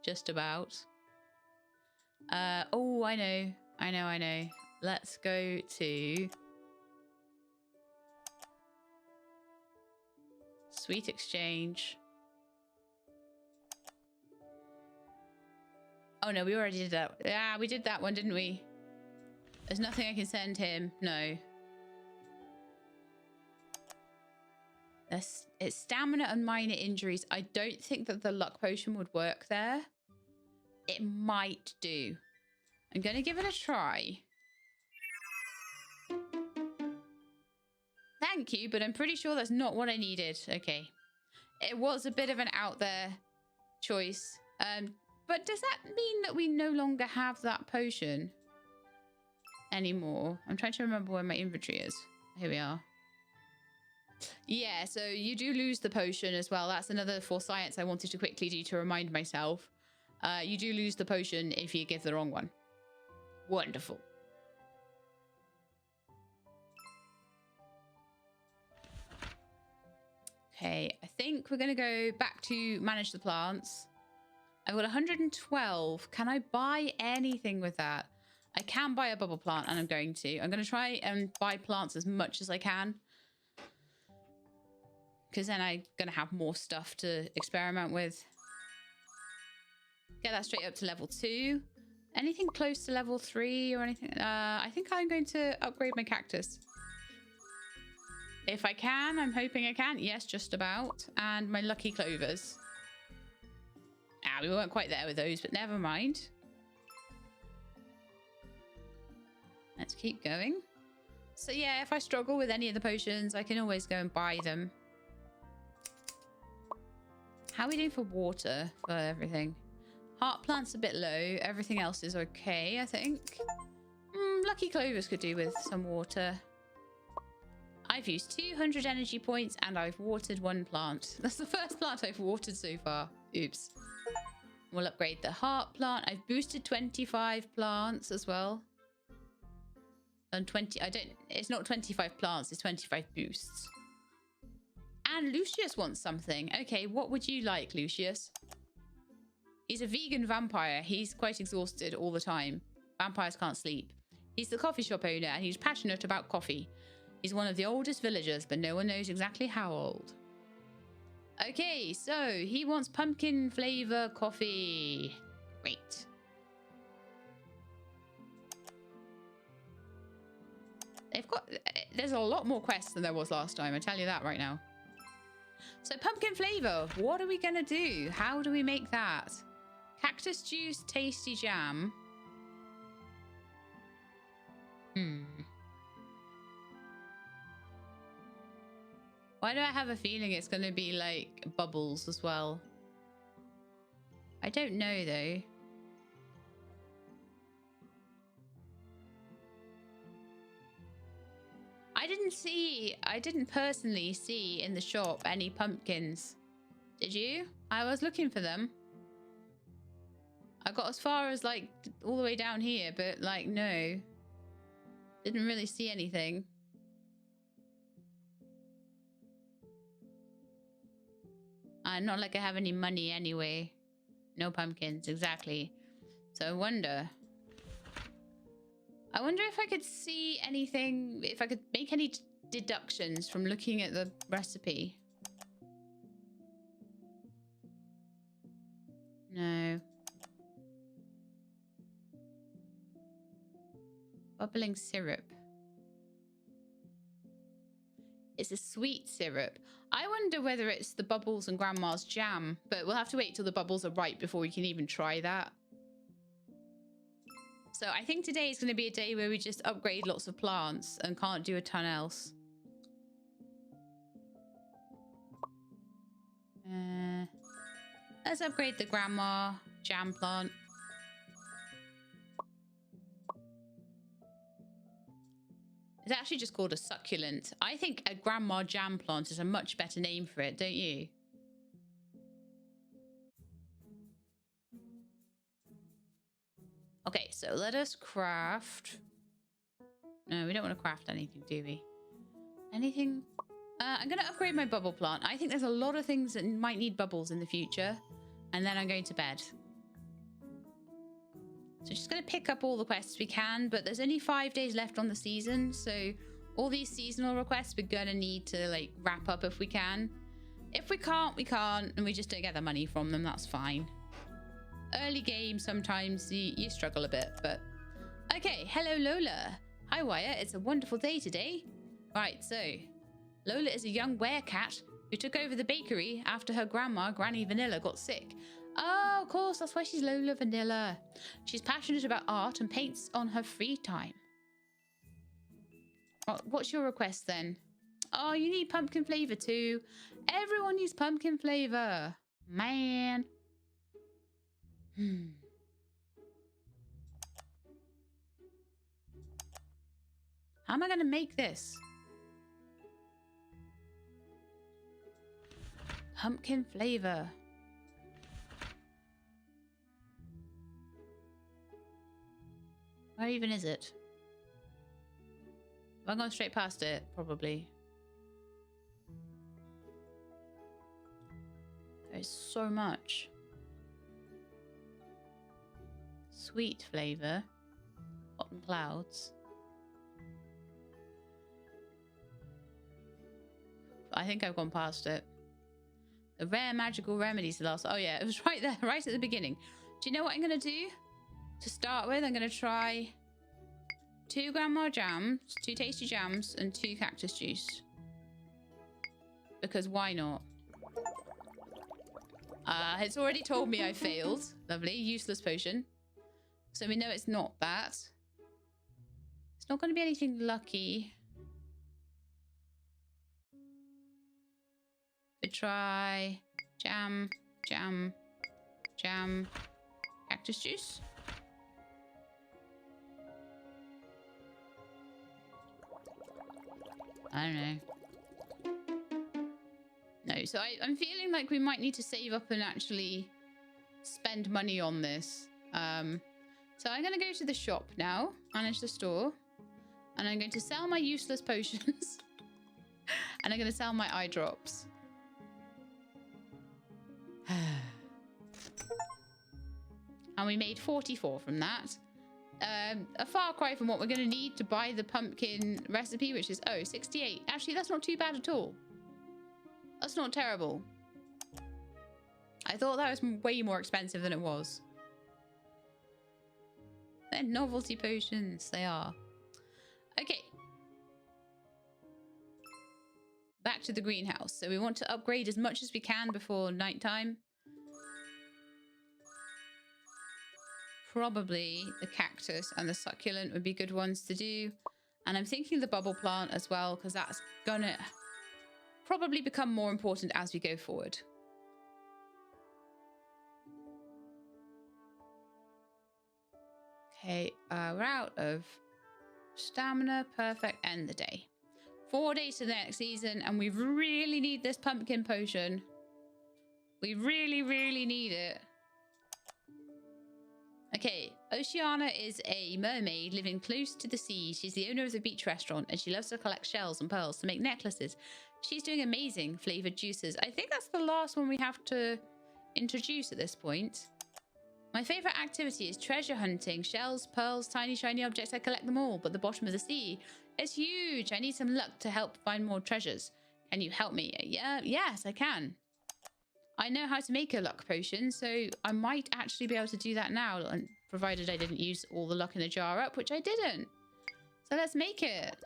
Just about. Oh, I know. Let's go to Sweet Exchange. Oh no, we already did that. Yeah, we did that one, didn't we? There's nothing I can send him. No. It's stamina and minor injuries. I don't think that the luck potion would work there. It might do. I'm going to give it a try. Thank you, but I'm pretty sure that's not what I needed. Okay. It was a bit of an out there choice. But does that mean that we no longer have that potion anymore? I'm trying to remember where my inventory is. Here we are. Yeah, so you do lose the potion as well. That's another for science I wanted to quickly do to remind myself. You do lose the potion if you give the wrong one. Wonderful. Okay, I think we're going to go back to manage the plants. I've got 112. Can I buy anything with that? I can buy a bubble plant, and I'm going to. I'm going to try and buy plants as much as I can, because then I'm going to have more stuff to experiment with. Get that straight up to level 2. Anything close to level 3 or anything? I think I'm going to upgrade my cactus. If I can, I'm hoping I can. Yes, just about. And my lucky clovers. Ah, we weren't quite there with those, but never mind. Let's keep going. So yeah, if I struggle with any of the potions, I can always go and buy them. How are we doing for water for everything? Heart plant's a bit low. Everything else is okay, I think. Lucky clovers could do with some water. I've used 200 energy points and I've watered 1 plant. That's the first plant I've watered so far. Oops. We'll upgrade the heart plant. I've boosted 25 plants as well. And 20, it's not 25 plants, it's 25 boosts. And Lucius wants something. Okay, what would you like, Lucius? He's a vegan vampire. He's quite exhausted all the time. Vampires can't sleep. He's the coffee shop owner and he's passionate about coffee. He's one of the oldest villagers, but no one knows exactly how old. Okay, so he wants pumpkin flavor coffee. Great. There's a lot more quests than there was last time, I tell you that right now. So pumpkin flavor, what are we gonna do? How do we make that? Cactus juice, tasty jam. Why do I have a feeling it's gonna be like bubbles as well? I don't know though. I didn't personally see in the shop any pumpkins. Did you? I was looking for them. I got as far as like all the way down here, but like no. Didn't really see anything. Not like I have any money anyway. No pumpkins, exactly. So I wonder if I could see anything, if I could make any deductions from looking at the recipe. No. Bubbling syrup. It's a sweet syrup. I wonder whether it's the bubbles and grandma's jam, but we'll have to wait till the bubbles are ripe before we can even try that. So I think today is going to be a day where we just upgrade lots of plants and can't do a ton else. Let's upgrade the grandma jam plant. It's actually just called a succulent. I think a grandma jam plant is a much better name for it, don't you? Okay, so let us craft. No, we don't want to craft anything, do we? Anything? I'm going to upgrade my bubble plant. I think there's a lot of things that might need bubbles in the future. And then I'm going to bed. So just going to pick up all the quests we can. But there's only 5 days left on the season. So all these seasonal requests we're going to need to like wrap up if we can. If we can't, we can't. And we just don't get the money from them. That's fine. Early game, sometimes you struggle a bit. But okay. Hello, Lola. Hi, Wyatt. It's a wonderful day today. Right, so Lola is a young werecat who took over the bakery after her grandma, Granny Vanilla, got sick. Oh, of course, that's why she's Lola Vanilla. She's passionate about art and paints on her free time. Oh, what's your request then? Oh, you need pumpkin flavor too. Everyone needs pumpkin flavor. Man. How am I going to make this? Pumpkin flavor. Where even is it? Have I gone straight past it? Probably. There's so much. Sweet flavor. Cotton clouds. I think I've gone past it. The rare magical remedies the last. Oh yeah, it was right there, right at the beginning. Do you know what I'm gonna do? To start with, I'm gonna try 2 grandma jams, 2 tasty jams, and 2 cactus juice. Because why not? It's already told me I failed. Lovely, useless potion. So we know it's not that. It's not gonna be anything lucky. We try jam, jam, jam, cactus juice. I don't know. No, so I'm feeling like we might need to save up and actually spend money on this. So I'm going to go to the shop now, manage the store, and I'm going to sell my useless potions, and I'm going to sell my eye drops. And we made 44 from that. A far cry from what we're going to need to buy the pumpkin recipe, which is 68. Actually, that's not too bad at all. That's not terrible. I thought that was way more expensive than it was. They're novelty potions. They are. Okay. Back to the greenhouse. So we want to upgrade as much as we can before nighttime. Probably the cactus and the succulent would be good ones to do. And I'm thinking the bubble plant as well, because that's gonna probably become more important as we go forward. Okay, we're out of stamina. Perfect. End the day. 4 days to the next season, and we really need this pumpkin potion. We really, really need it. Okay, Oceana is a mermaid living close to the sea. She's the owner of the beach restaurant, and she loves to collect shells and pearls to make necklaces. She's doing amazing flavored juices. I think that's the last one we have to introduce at this point. My favorite activity is treasure hunting. Shells, pearls, tiny shiny objects. I collect them all, but the bottom of the sea is huge. I need some luck to help find more treasures. Can you help me? Yes, I can. I know how to make a luck potion, so I might actually be able to do that now, provided I didn't use all the luck in the jar up, which I didn't. So let's make it.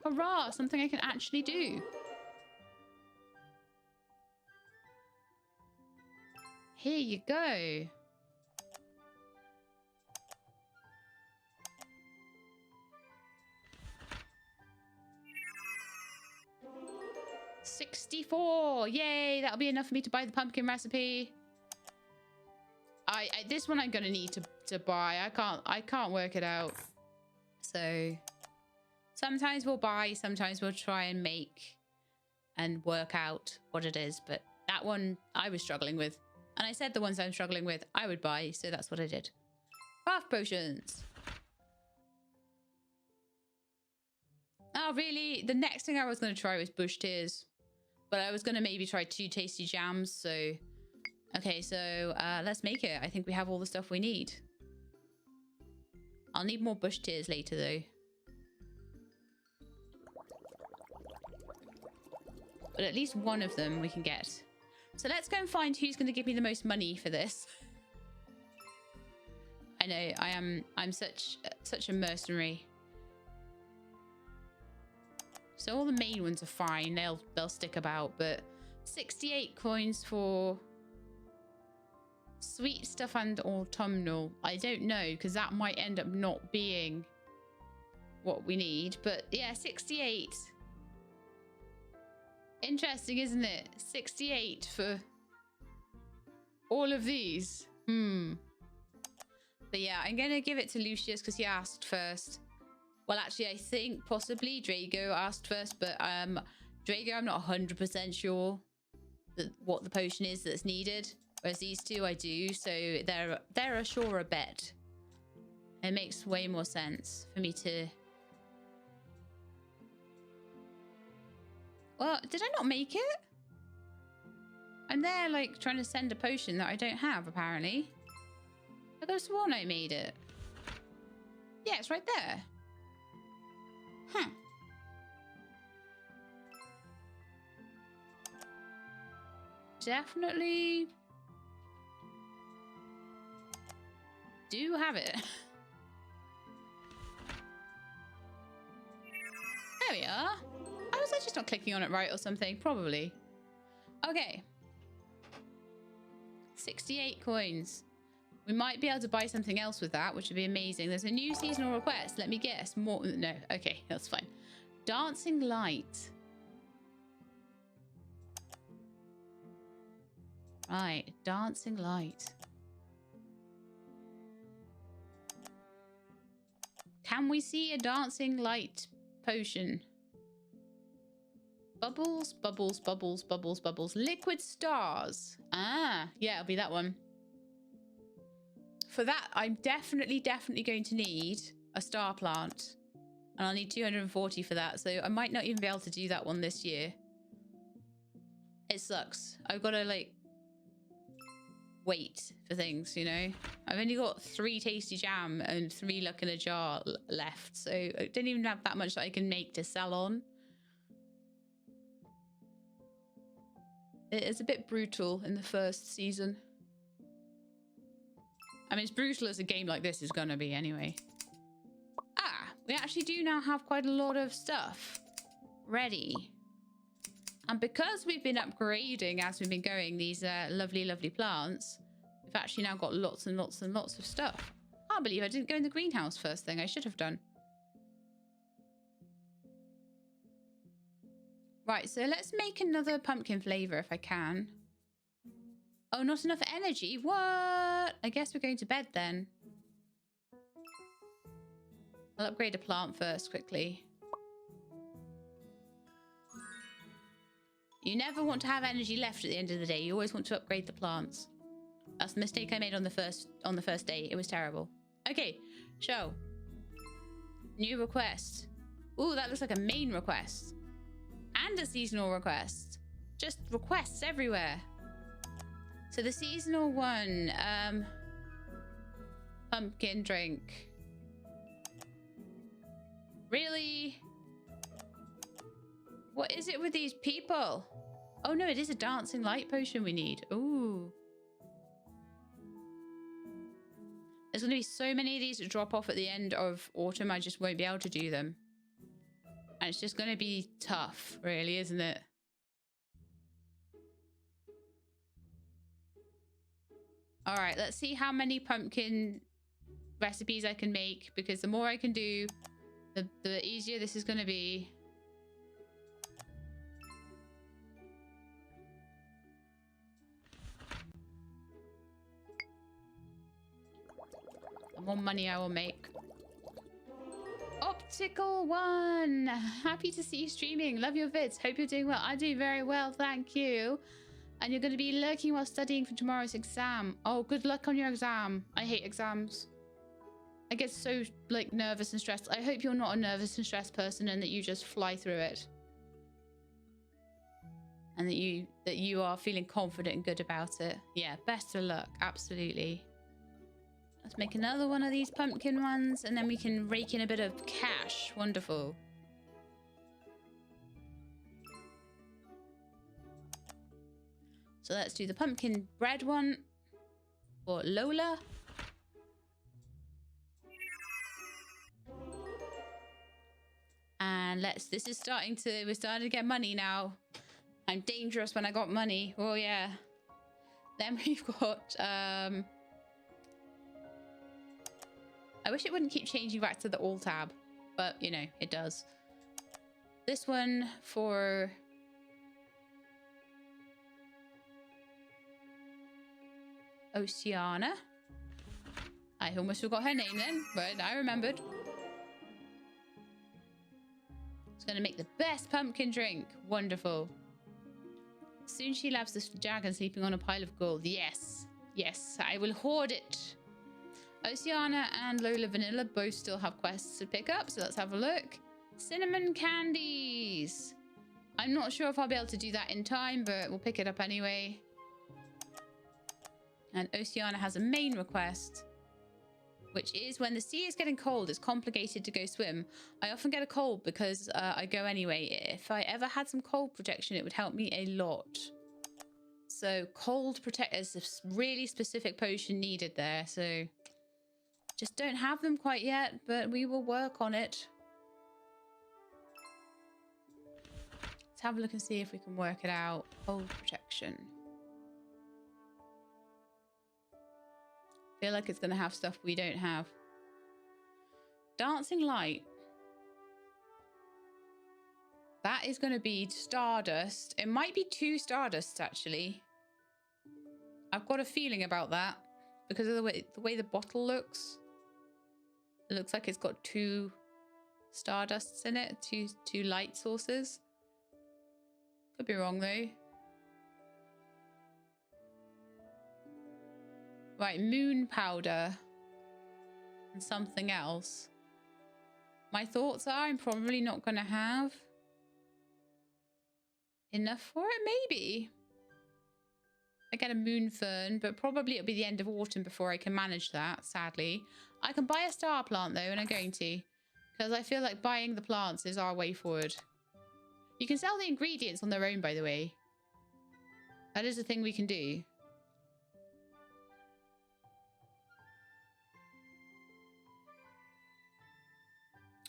Hurrah! Something I can actually do. Here you go. $64. Yay! That'll be enough for me to buy the pumpkin recipe. This one I'm gonna need to buy. I can't work it out. So sometimes we'll buy, sometimes we'll try and make and work out what it is. But that one I was struggling with. And I said the ones I'm struggling with I would buy, so that's what I did. Craft potions. Oh, really? The next thing I was going to try was bush tears. But I was going to maybe try 2 tasty jams, so... Okay, so let's make it. I think we have all the stuff we need. I'll need more bush tears later, though. But at least one of them we can get. So let's go and find who's going to give me the most money for this. I know, I'm such a mercenary. So all the main ones are fine. They'll stick about, but 68 coins for sweet stuff and autumnal. I don't know, because that might end up not being what we need. But yeah, 68. Interesting, isn't it? 68 for all of these. But yeah, I'm gonna give it to Lucius because he asked first. Well, actually, I think possibly Drago asked first, but Drago, I'm not 100% sure what the potion is that's needed. Whereas these two I do, so they're a surer bet. It makes way more sense for me to... Well, did I not make it? I'm there, like, trying to send a potion that I don't have, apparently. I could have sworn I made it. Yeah, it's right there. Huh. Definitely do have it. There we are. How was I just not clicking on it right or something? Probably. Okay. 68 coins. We might be able to buy something else with that, which would be amazing. There's a new seasonal request. Let me guess. More... No. Okay, that's fine. Dancing light. Right. Dancing light. Can we see a dancing light potion? Bubbles, bubbles, bubbles, bubbles, bubbles. Liquid stars. Ah, yeah, it'll be that one. For that, I'm definitely going to need a star plant. And I'll need 240 for that. So I might not even be able to do that one this year. It sucks. I've got to, like, wait for things, you know? I've only got 3 tasty jam and 3 luck in a jar left. So I don't even have that much that I can make to sell on. It is a bit brutal in the first season. I mean, it's brutal as a game like this is going to be anyway. Ah, we actually do now have quite a lot of stuff ready. And because we've been upgrading as we've been going, these lovely, lovely plants, we've actually now got lots and lots and lots of stuff. I can't believe I didn't go in the greenhouse first thing. I should have done. Right, so let's make another pumpkin flavor if I can. Oh, not enough energy? What? I guess we're going to bed then. I'll upgrade a plant first quickly. You never want to have energy left at the end of the day. You always want to upgrade the plants. That's the mistake I made on the first day. It was terrible. Okay, show. New request. Ooh, that looks like a main request. And a seasonal request. Just requests everywhere. So the seasonal one, pumpkin drink. Really? What is it with these people? Oh no, it is a dancing light potion we need. Ooh. There's going to be so many of these that drop off at the end of autumn, I just won't be able to do them. And it's just going to be tough, really, isn't it? All right, let's see how many pumpkin recipes I can make, because the more I can do, the easier this is going to be. The more money I will make. Optical One, happy to see you streaming. Love your vids. Hope you're doing well. I do very well, thank you. And you're going to be lurking while studying for tomorrow's exam. Oh, good luck on your exam. I hate exams. I get so like nervous and stressed. I hope you're not a nervous and stressed person and that you just fly through it. And that you are feeling confident and good about it. Yeah, best of luck. Absolutely. Let's make another one of these pumpkin ones and then we can rake in a bit of cash. Wonderful. So let's do the pumpkin bread one for Lola. And we're starting to get money now. I'm dangerous when I got money. Oh yeah. Then we've got, I wish it wouldn't keep changing back to the all tab, but you know, it does. This one for Oceana. I almost forgot her name then, but I remembered. It's gonna make the best pumpkin drink. Wonderful. Soon she loves this dragon sleeping on a pile of gold. Yes, yes, I will hoard it. Oceana and Lola Vanilla both still have quests to pick up, so let's have a look. Cinnamon candies. I'm not sure if I'll be able to do that in time, but we'll pick it up anyway. And Oceana has a main request, which is when the sea is getting cold, it's complicated to go swim. I often get a cold because I go anyway. If I ever had some cold protection, it would help me a lot. So cold protect is a really specific potion needed there. So just don't have them quite yet, but we will work on it. Let's have a look and see if we can work it out. Cold protection. Feel like it's going to have stuff we don't have. Dancing light. That is going to be stardust. It might be 2 stardusts actually. I've got a feeling about that because of the way the bottle looks. It looks like it's got 2 stardusts in it, two light sources. Could be wrong though. Right, moon powder and something else. My thoughts are I'm probably not going to have enough for it, maybe. I get a moon fern, but probably it'll be the end of autumn before I can manage that, sadly. I can buy a star plant though, and I'm going to. Because I feel like buying the plants is our way forward. You can sell the ingredients on their own, by the way. That is a thing we can do.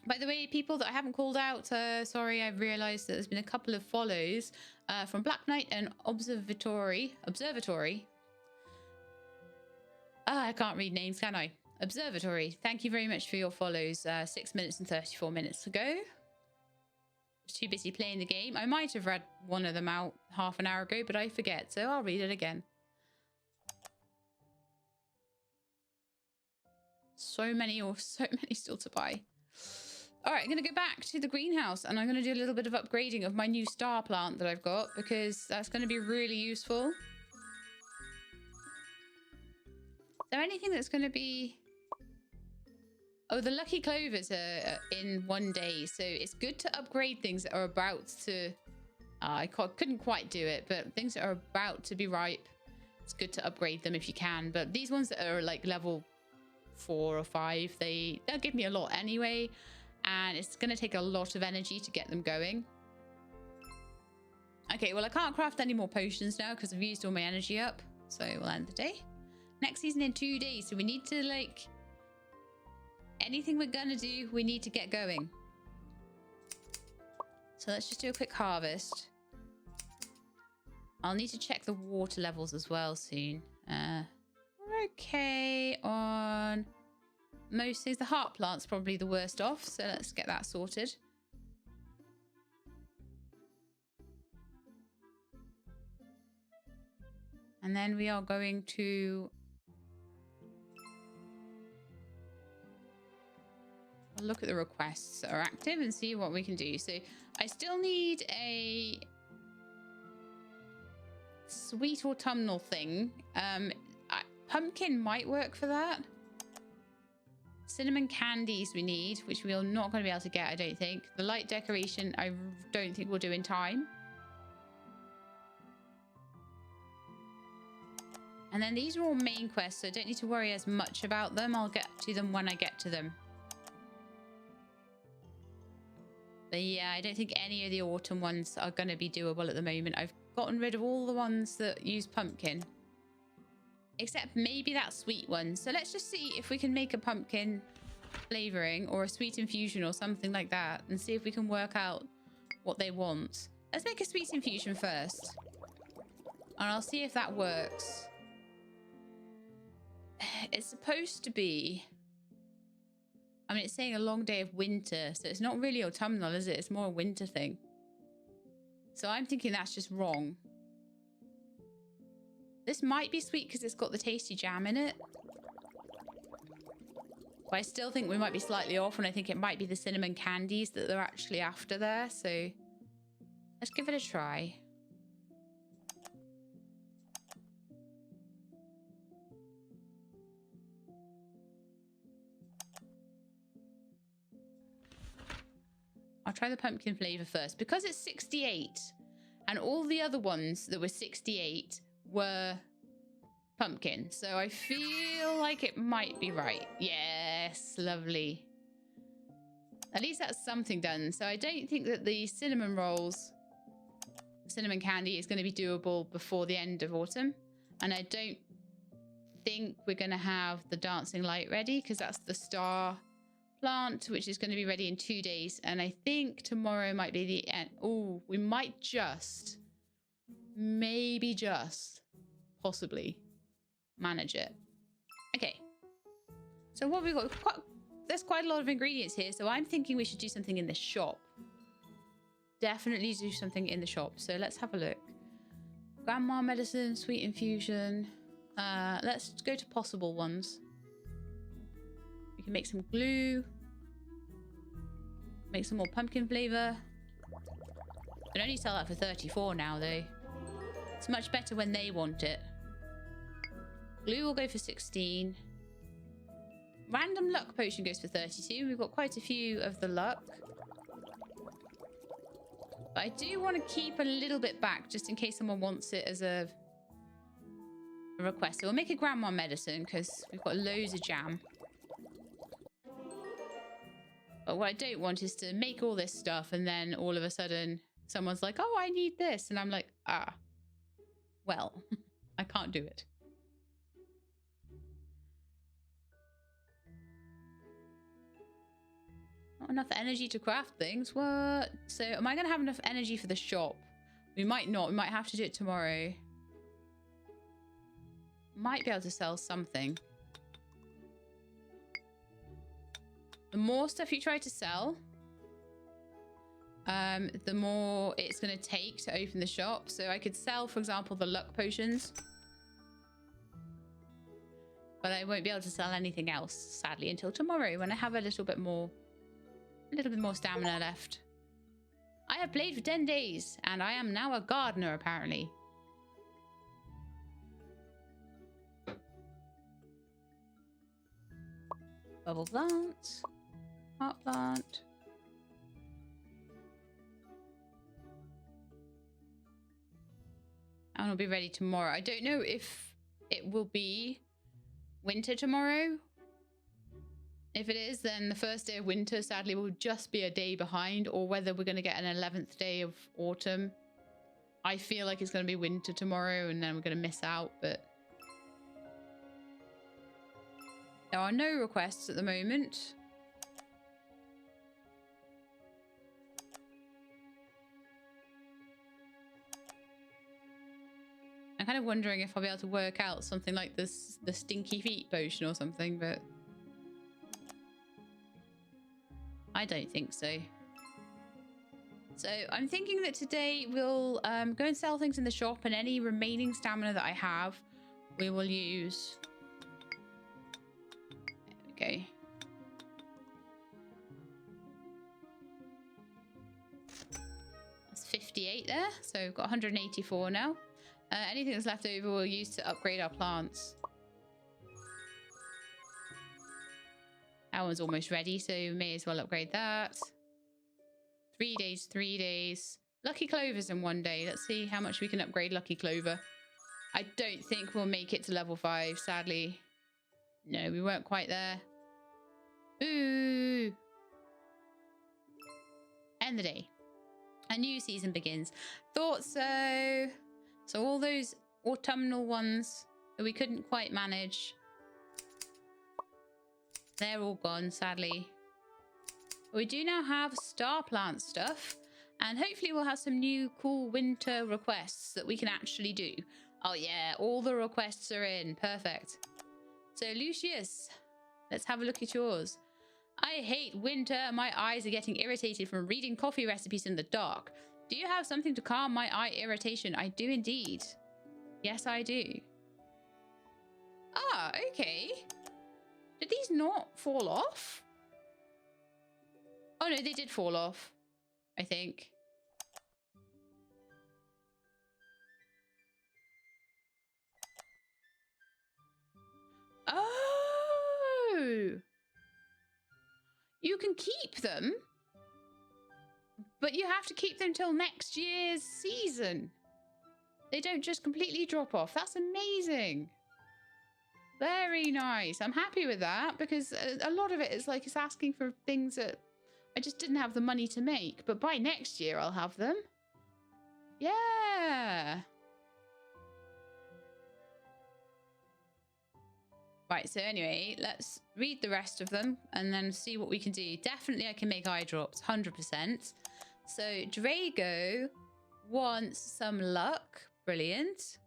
By the way, people that I haven't called out, sorry, I've realised that there's been a couple of follows from Black Knight and Observatory. I can't read names, can I? Observatory, thank you very much for your follows. 6 minutes and 34 minutes ago. I was too busy playing the game. I might have read one of them out half an hour ago, but I forget, so I'll read it again. So many still to buy. All right, I'm going to go back to the greenhouse and I'm going to do a little bit of upgrading of my new star plant that I've got because that's going to be really useful. Is there anything that's going to be... Oh, the lucky clovers are in 1 day, so it's good to upgrade things that are about to... I couldn't quite do it, but things that are about to be ripe, it's good to upgrade them if you can. But these ones that are like level 4 or 5, they'll give me a lot anyway. And it's going to take a lot of energy to get them going. Okay, well, I can't craft any more potions now because I've used all my energy up. So we'll end the day. Next season in 2 days. So we need to, like... Anything we're going to do, we need to get going. So let's just do a quick harvest. I'll need to check the water levels as well soon. We're okay on most things. The heart plant's probably the worst off, so let's get that sorted. And then we are going to look at the requests that are active and see what we can do. So I still need a sweet autumnal thing. Pumpkin might work for that. Cinnamon candies we need, which we are not going to be able to get, I don't think. The light decoration, I don't think we'll do in time. And then these are all main quests, so I don't need to worry as much about them. I'll get to them when I get to them. But yeah, I don't think any of the autumn ones are going to be doable at the moment. I've gotten rid of all the ones that use pumpkin. Except maybe that sweet one. So let's just see if we can make a pumpkin flavoring or a sweet infusion or something like that. And see if we can work out what they want. Let's make a sweet infusion first. And I'll see if that works. It's supposed to be... I mean, it's saying a long day of winter. So it's not really autumnal, is it? It's more a winter thing. So I'm thinking that's just wrong. This might be sweet because it's got the tasty jam in it. But I still think we might be slightly off, and I think it might be the cinnamon candies that they're actually after there. So let's give it a try. I'll try the pumpkin flavor first. Because it's 68, and all the other ones that were 68 were pumpkin. So I feel like it might be right. Yes, lovely. At least that's something done. So I don't think that the cinnamon rolls, cinnamon candy is going to be doable before the end of autumn. And I don't think we're going to have the dancing light ready because that's the star plant, which is going to be ready in 2 days. And I think tomorrow might be the end. Oh, we might just, maybe just, possibly manage it. Okay. So what have we got? There's quite a lot of ingredients here. So I'm thinking we should do something in the shop. Definitely do something in the shop. So let's have a look. Grandma medicine, sweet infusion. Let's go to possible ones. We can make some glue. Make some more pumpkin flavor. I can only sell that for 34 now, though. It's much better when they want it. Glue will go for 16. Random luck potion goes for 32. We've got quite a few of the luck. But I do want to keep a little bit back just in case someone wants it as a request. So we'll make a grandma medicine because we've got loads of jam. But what I don't want is to make all this stuff and then all of a sudden someone's like, oh, I need this. And I'm like, well, I can't do it. Not enough energy to craft things. What? So am I going to have enough energy for the shop? We might not. We might have to do it tomorrow. Might be able to sell something. The more stuff you try to sell, the more it's going to take to open the shop. So I could sell, for example, the luck potions. But I won't be able to sell anything else, sadly, until tomorrow when I have a little bit more stamina left. I have played for 10 days and I am now a gardener, apparently. Bubble plant. Heart plant. And it'll be ready tomorrow. I don't know if it will be winter tomorrow. If it is, then the first day of winter, sadly, will just be a day behind, or whether we're going to get an 11th day of autumn. I feel like it's going to be winter tomorrow, and then we're going to miss out, but... There are no requests at the moment. I'm kind of wondering if I'll be able to work out something like this, the stinky feet potion or something, but I don't think so. So I'm thinking that today we'll go and sell things in the shop, and any remaining stamina that I have, we will use. There we go. That's 58 there, so we've got 184 now. Anything that's left over we'll use to upgrade our plants. That one's almost ready, so we may as well upgrade that. 3 days, 3 days. Lucky Clover's in 1 day. Let's see how much we can upgrade Lucky Clover. I don't think we'll make it to level 5, sadly. No, we weren't quite there. Ooh. End the day. A new season begins. Thought so. So all those autumnal ones that we couldn't quite manage, they're all gone, sadly. But we do now have star plant stuff, and hopefully we'll have some new cool winter requests that we can actually do. Oh yeah, all the requests are in. Perfect. So Lucius, let's have a look at yours. I hate winter. My eyes are getting irritated from reading coffee recipes in the dark. Do you have something to calm my eye irritation? I do indeed. Yes, I do. Ah, okay. Did these not fall off? Oh no, they did fall off, I think. Oh! You can keep them, but you have to keep them till next year's season. They don't just completely drop off. That's amazing. Very nice. I'm happy with that, because a lot of it is like it's asking for things that I just didn't have the money to make. But by next year, I'll have them. Yeah. Right, so anyway, let's read the rest of them and then see what we can do. Definitely I can make eye drops, 100%. So Drago wants some luck. Brilliant.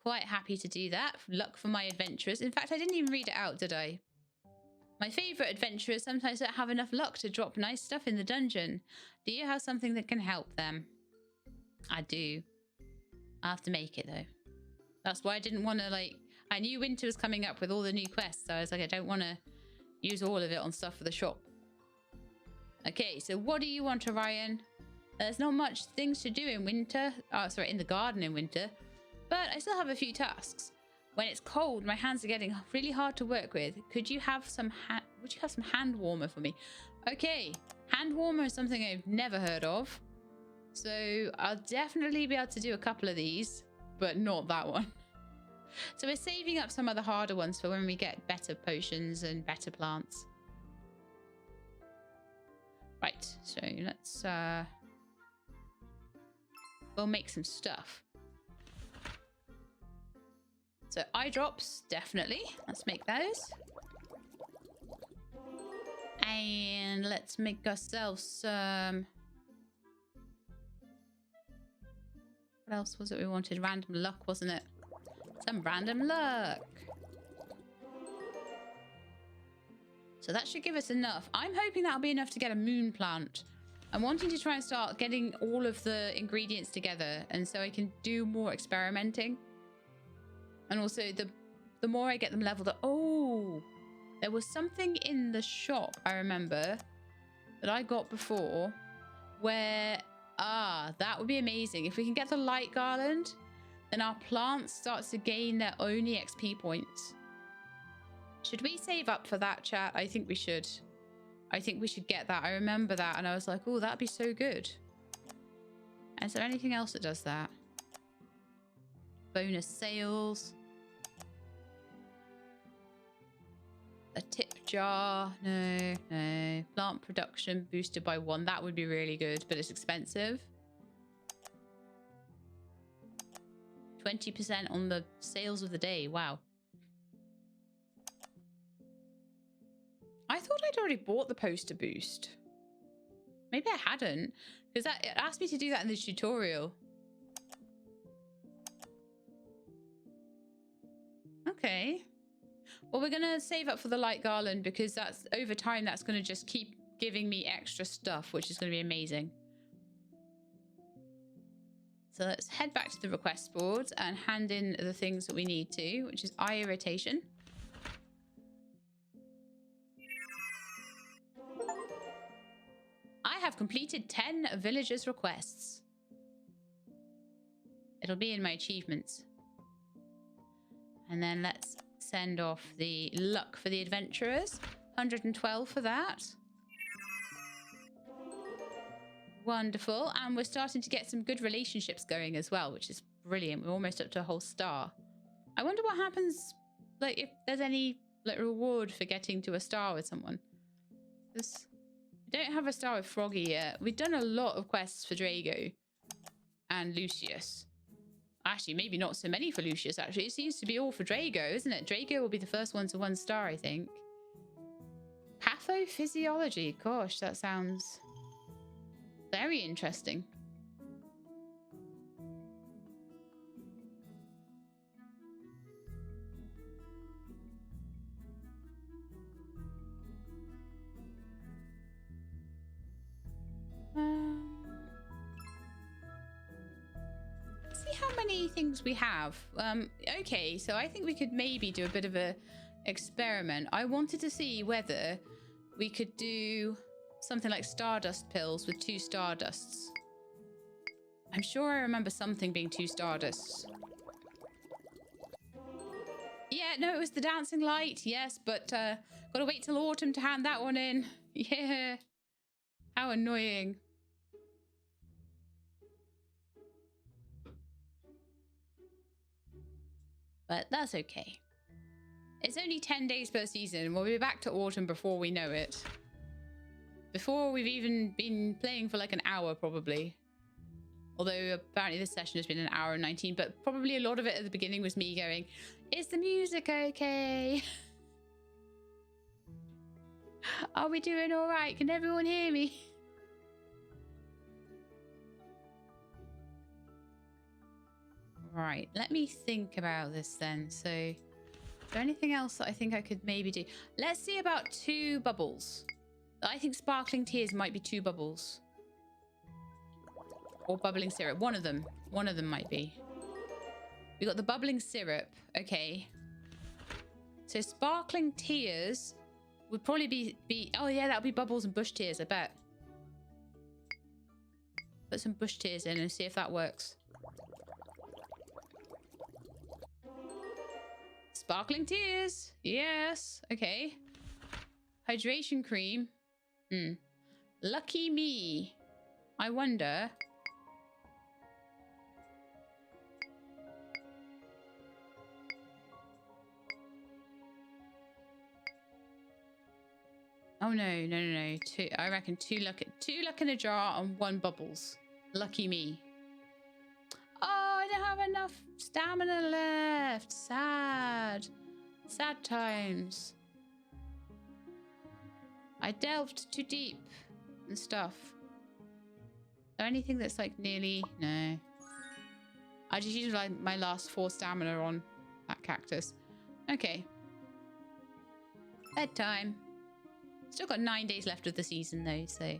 Quite happy to do that. Luck for my adventurers. In fact, I didn't even read it out, did I? My favourite adventurers sometimes don't have enough luck to drop nice stuff in the dungeon. Do you have something that can help them? I do. I have to make it, though. That's why I didn't want to, like... I knew winter was coming up with all the new quests, so I was like, I don't want to use all of it on stuff for the shop. Okay, so what do you want, Orion? There's not much things to do in winter. Oh, sorry, in the garden in winter. But I still have a few tasks. When it's cold, my hands are getting really hard to work with. Could you have some hand warmer for me? Okay, hand warmer is something I've never heard of. So I'll definitely be able to do a couple of these, but not that one. So we're saving up some of the harder ones for when we get better potions and better plants. Right, so let's we'll make some stuff. So eye drops, definitely. Let's make those. And let's make ourselves some... What else was it we wanted? Random luck, wasn't it? Some random luck. So that should give us enough. I'm hoping that'll be enough to get a moon plant. I'm wanting to try and start getting all of the ingredients together, and so I can do more experimenting. And also the more I get them leveled up. Oh, there was something in the shop, I remember, that I got before where, that would be amazing. If we can get the light garland, then our plants start to gain their own EXP points. Should we save up for that, chat? I think we should. I think we should get that. I remember that and I was like, oh, that'd be so good. Is there anything else that does that? Bonus sales. A tip jar. No, no. Plant production boosted by 1. That would be really good, but it's expensive. 20% on the sales of the day. Wow. I thought I'd already bought the poster boost. Maybe I hadn't, because it asked me to do that in the tutorial. Okay. Well, we're going to save up for the light garland because that's over time, that's going to just keep giving me extra stuff, which is going to be amazing. So let's head back to the request board and hand in the things that we need to, which is eye irritation. I have completed 10 villagers' requests. It'll be in my achievements. And then let's send off the luck for the adventurers. 112 for that. Wonderful. And we're starting to get some good relationships going as well, which is brilliant. We're almost up to a whole star. I wonder what happens, like, if there's any like reward for getting to a star with someone. We don't have a star with Froggy yet. We've done a lot of quests for Drago and Lucius. Actually, maybe not so many for Lucius, actually. It seems to be all for Drago, isn't it? Drago will be the first one to 1 star, I think. Pathophysiology. Gosh, that sounds very interesting. Let's see how many things we have. Okay, so I think we could maybe do a bit of a experiment. I wanted to see whether we could do something like stardust pills with 2 stardusts. I'm sure I remember something being 2 stardusts. Yeah, no, it was the dancing light. Yes, but gotta wait till autumn to hand that one in. Yeah. How annoying. But that's okay. It's only 10 days per season. We'll be back to autumn before we know it. Before we've even been playing for like an hour, probably. Although apparently this session has been an hour and 19, but probably a lot of it at the beginning was me going, is the music okay? Are we doing all right? Can everyone hear me? Right, let me think about this then. So, is there anything else that I think I could maybe do? Let's see about 2 bubbles. I think sparkling tears might be 2 bubbles. Or bubbling syrup. One of them. One of them might be. We got the bubbling syrup. Okay. So sparkling tears would probably be oh yeah, that would be bubbles and bush tears, I bet. Put some bush tears in and see if that works. Sparkling tears. Yes. Okay. Hydration cream. Lucky me. I wonder. Oh no. 2. I reckon 2 luck in a jar and 1 bubbles. Lucky me. Oh, I don't have enough stamina left. Sad. Sad times. I delved too deep and stuff. Is there anything that's like nearly... No. I just used like my last 4 stamina on that cactus. Okay. Bedtime. Still got 9 days left of the season though, so